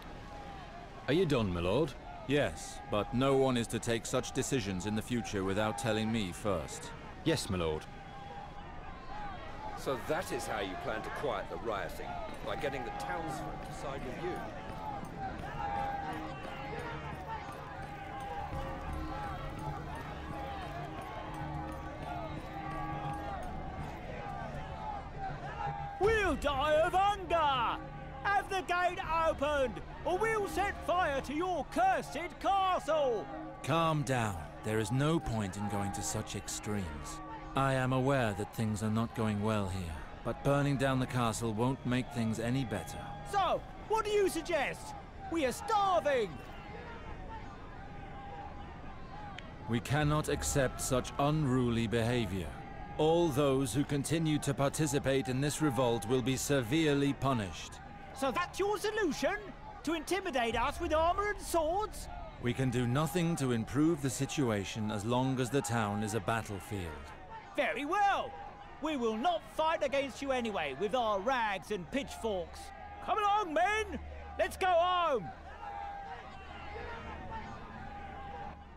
Are you done, my lord? Yes, but no one is to take such decisions in the future without telling me first. Yes, my lord. So that is how you plan to quiet the rioting, by getting the townsfolk to side with you. We'll die of hunger! Have the gate opened, or we'll set fire to your cursed castle! Calm down. There is no point in going to such extremes. I am aware that things are not going well here, but burning down the castle won't make things any better. So, what do you suggest? We are starving! We cannot accept such unruly behavior. All those who continue to participate in this revolt will be severely punished. So that's your solution? To intimidate us with armor and swords? We can do nothing to improve the situation as long as the town is a battlefield. Very well! We will not fight against you anyway with our rags and pitchforks. Come along, men! Let's go home!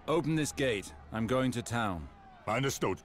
Open this gate. I'm going to town. Understood.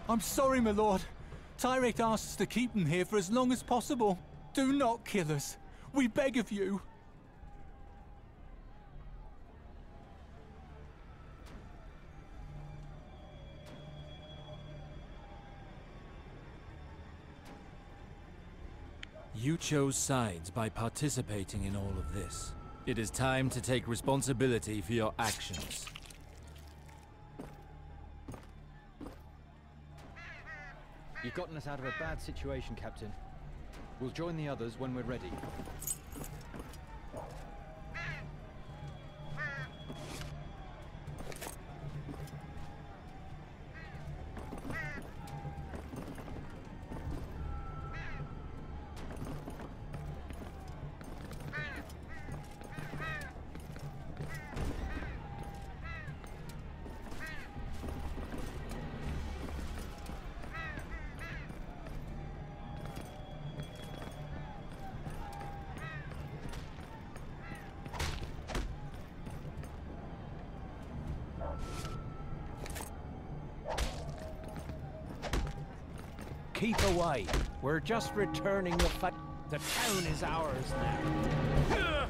I'm sorry, my lord. Tyrek asked us to keep them here for as long as possible. Do not kill us. We beg of you. You chose sides by participating in all of this. It is time to take responsibility for your actions. You've gotten us out of a bad situation, Captain. We'll join the others when we're ready. Keep away. We're just returning the fight. The town is ours now.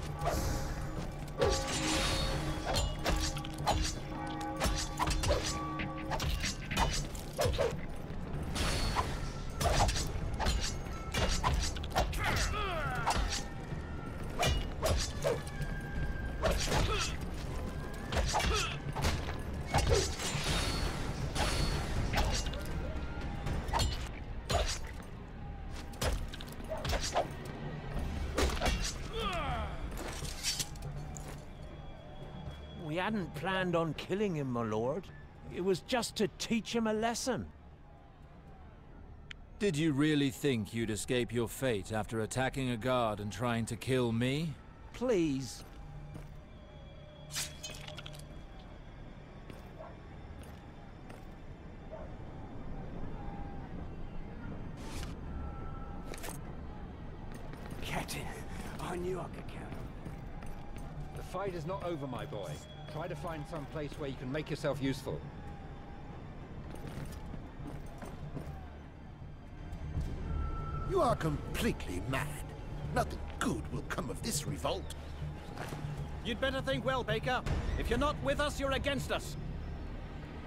We hadn't planned on killing him, my lord. It was just to teach him a lesson. Did you really think you'd escape your fate after attacking a guard and trying to kill me? Please. Captain, I knew I could count on The fight is not over, my boy. Try to find some place where you can make yourself useful. You are completely mad. Nothing good will come of this revolt. You'd better think well, Baker. If you're not with us, you're against us.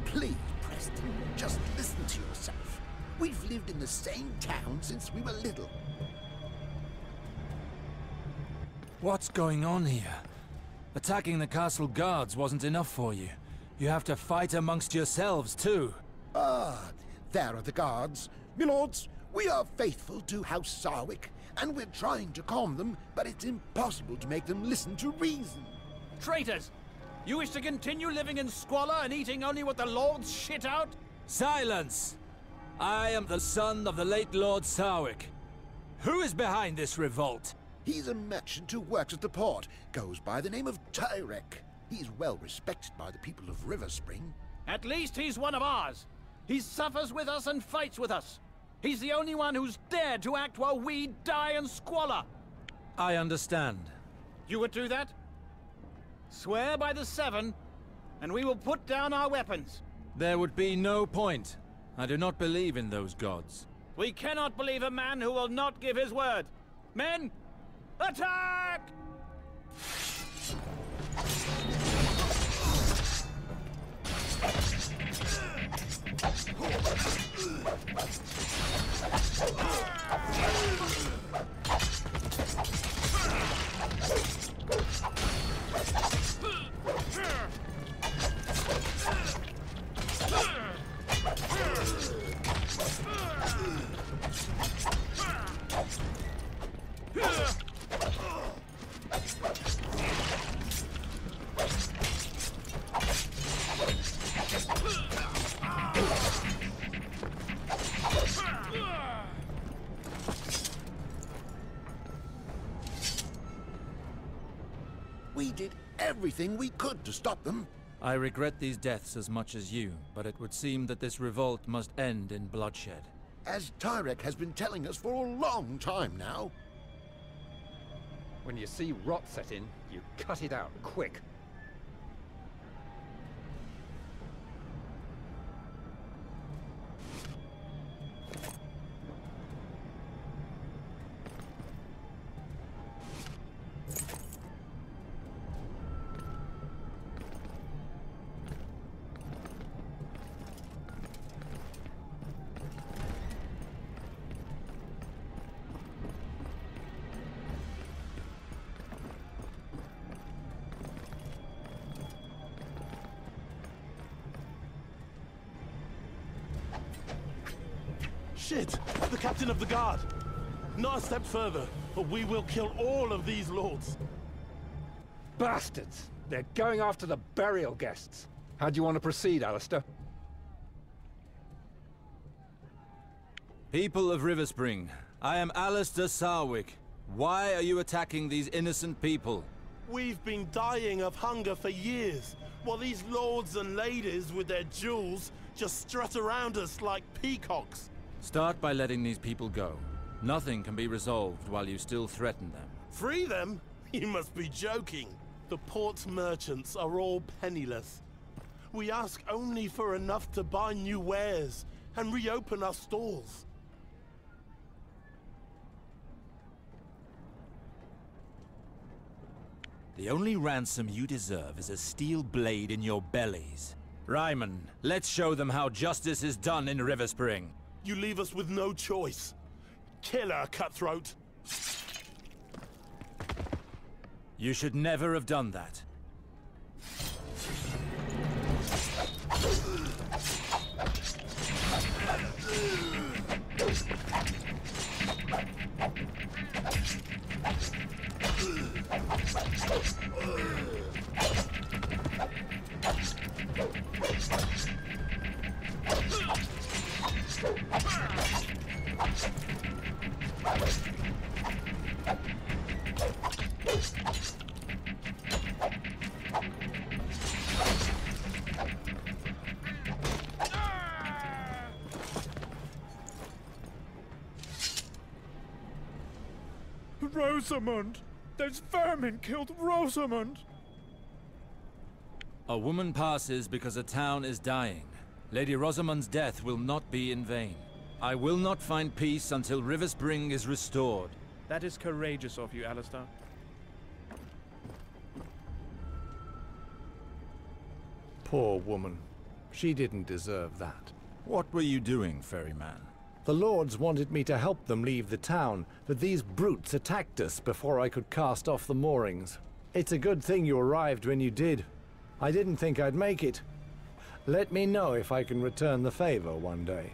Please, Preston, just listen to yourself. We've lived in the same town since we were little. What's going on here? Attacking the castle guards wasn't enough for you. You have to fight amongst yourselves, too. Ah, there are the guards. Milords, we are faithful to House Sarwick, and we're trying to calm them, but it's impossible to make them listen to reason. Traitors! You wish to continue living in squalor and eating only what the lords shit out? Silence! I am the son of the late Lord Sarwick. Who is behind this revolt? He's a merchant who works at the port, goes by the name of Tyrek. He's well respected by the people of River Spring. At least he's one of ours. He suffers with us and fights with us. He's the only one who's dared to act while we die in squalor. I understand. You would do that? Swear by the Seven, and we will put down our weapons. There would be no point. I do not believe in those gods. We cannot believe a man who will not give his word. Men, attack! We did everything we could to stop them. I regret these deaths as much as you, but it would seem that this revolt must end in bloodshed. As Tyrek has been telling us for a long time now. When you see rot set in, you cut it out quick. Shit! The captain of the guard! Not a step further, or we will kill all of these lords. Bastards! They're going after the burial guests. How do you want to proceed, Alistair? People of River Spring, I am Alistair Sarwick. Why are you attacking these innocent people? We've been dying of hunger for years, while these lords and ladies with their jewels just strut around us like peacocks. Start by letting these people go. Nothing can be resolved while you still threaten them. Free them? You must be joking. The port's merchants are all penniless. We ask only for enough to buy new wares and reopen our stores. The only ransom you deserve is a steel blade in your bellies. Ryman, let's show them how justice is done in River Spring. You leave us with no choice. Kill her, cutthroat. You should never have done that. Rosamund! Those vermin killed Rosamund! A woman passes because a town is dying. Lady Rosamund's death will not be in vain. I will not find peace until River Spring is restored. That is courageous of you, Alistair. Poor woman. She didn't deserve that. What were you doing, ferryman? The lords wanted me to help them leave the town, but these brutes attacked us before I could cast off the moorings. It's a good thing you arrived when you did. I didn't think I'd make it. Let me know if I can return the favor one day.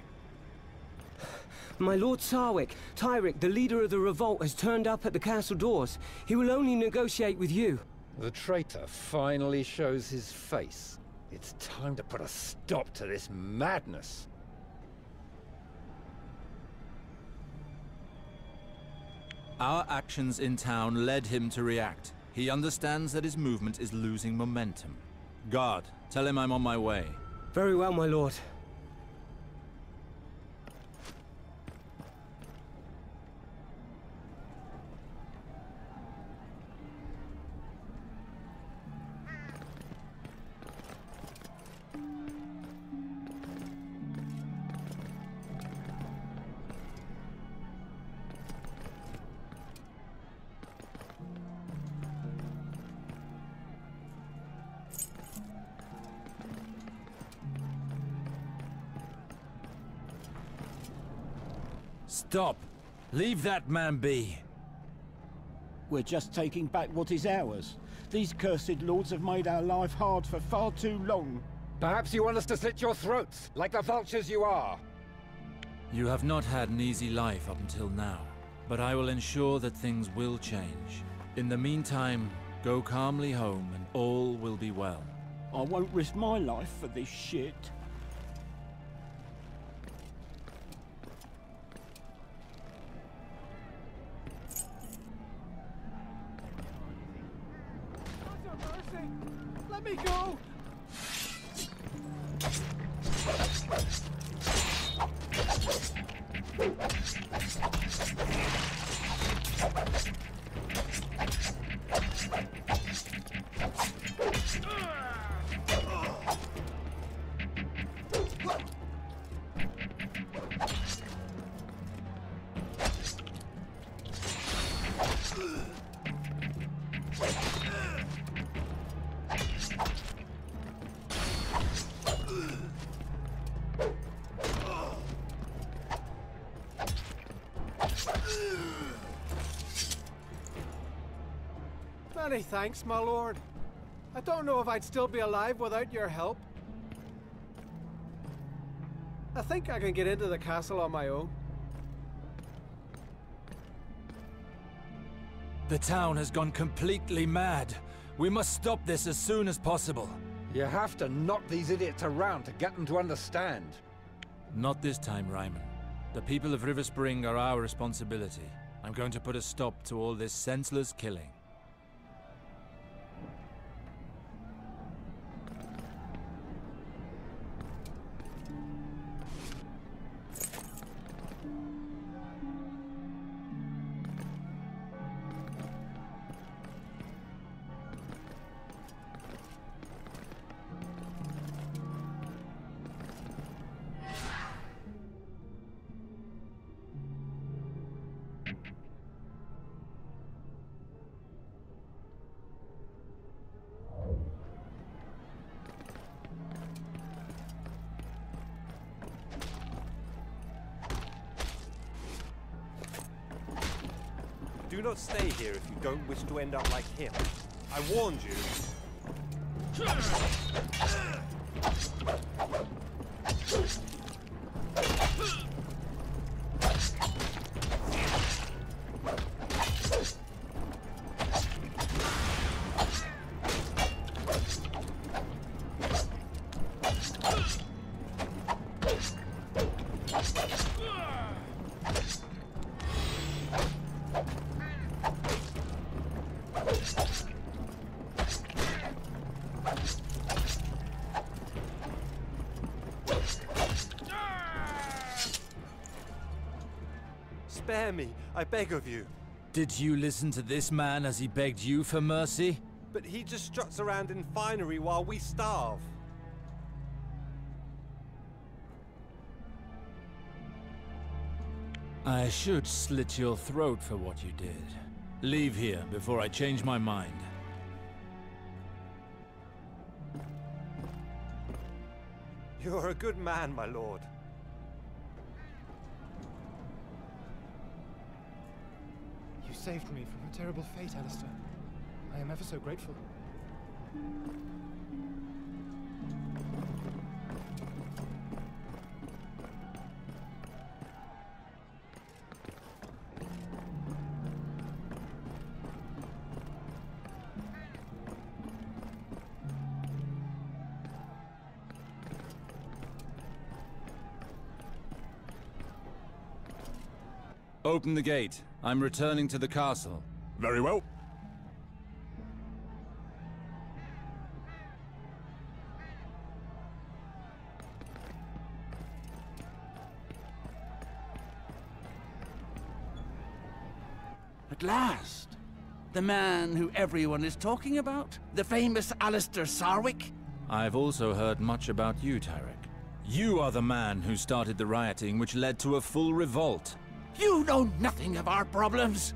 My Lord Sarwick, Tyrick, the leader of the revolt, has turned up at the castle doors. He will only negotiate with you. The traitor finally shows his face. It's time to put a stop to this madness. Our actions in town led him to react. He understands that his movement is losing momentum. Guard, tell him I'm on my way. Very well, my lord. Stop! Leave that man be! We're just taking back what is ours. These cursed lords have made our life hard for far too long. Perhaps you want us to slit your throats, like the vultures you are. You have not had an easy life up until now, but I will ensure that things will change. In the meantime, go calmly home and all will be well. I won't risk my life for this shit. Let me go! Many thanks, my lord. I don't know if I'd still be alive without your help. I think I can get into the castle on my own. The town has gone completely mad. We must stop this as soon as possible. You have to knock these idiots around to get them to understand. Not this time, Ryman. The people of River Spring are our responsibility. I'm going to put a stop to all this senseless killing. Do not stay here if you don't wish to end up like him. I warned you. Spare me, I beg of you. Did you listen to this man as he begged you for mercy? But he just struts around in finery while we starve. I should slit your throat for what you did. Leave here before I change my mind. You're a good man, my lord. You saved me from a terrible fate, Alistair. I am ever so grateful. Open the gate. I'm returning to the castle. Very well. At last! The man who everyone is talking about? The famous Alistair Sarwick? I've also heard much about you, Tyrek. You are the man who started the rioting which led to a full revolt. You know nothing of our problems.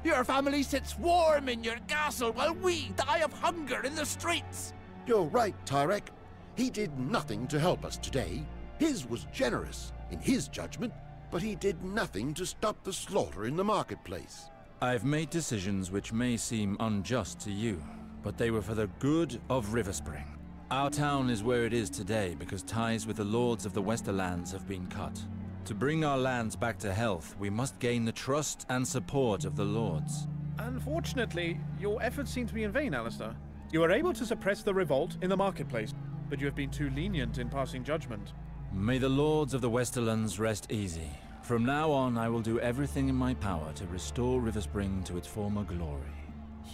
Your family sits warm in your castle while we die of hunger in the streets. You're right, Tyrek. He did nothing to help us today. His was generous, in his judgment, but he did nothing to stop the slaughter in the marketplace. I've made decisions which may seem unjust to you, but they were for the good of Riverspring. Our town is where it is today because ties with the lords of the Westerlands have been cut. To bring our lands back to health, we must gain the trust and support of the lords. Unfortunately, your efforts seem to be in vain, Alistair. You were able to suppress the revolt in the marketplace, but you have been too lenient in passing judgment. May the lords of the Westerlands rest easy. From now on, I will do everything in my power to restore Riverspring to its former glory.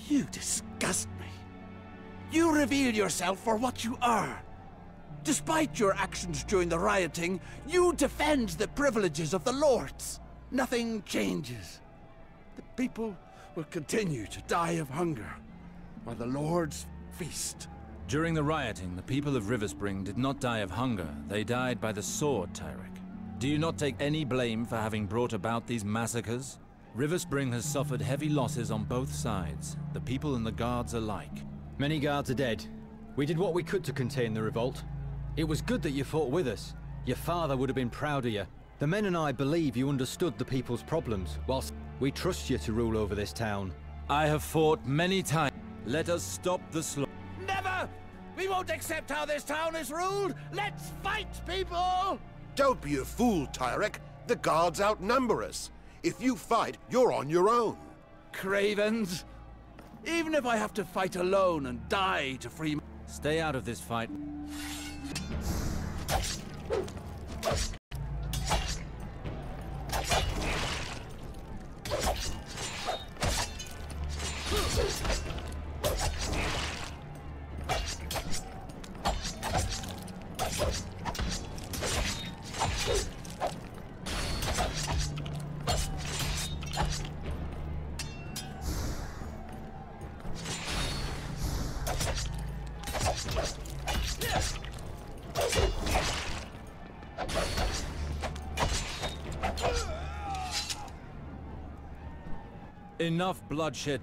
You disgust me. You reveal yourself for what you are. Despite your actions during the rioting, you defend the privileges of the lords. Nothing changes. The people will continue to die of hunger, while the lords feast. During the rioting, the people of Riverspring did not die of hunger. They died by the sword, Tyrek. Do you not take any blame for having brought about these massacres? Riverspring has suffered heavy losses on both sides, the people and the guards alike. Many guards are dead. We did what we could to contain the revolt. It was good that you fought with us. Your father would have been proud of you. The men and I believe you understood the people's problems, whilst we trust you to rule over this town. I have fought many times. Let us stop the slaughter. Never! We won't accept how this town is ruled! Let's fight, people! Don't be a fool, Tyrek. The guards outnumber us. If you fight, you're on your own. Cravens! Even if I have to fight alone and die to free... Stay out of this fight. Enough bloodshed.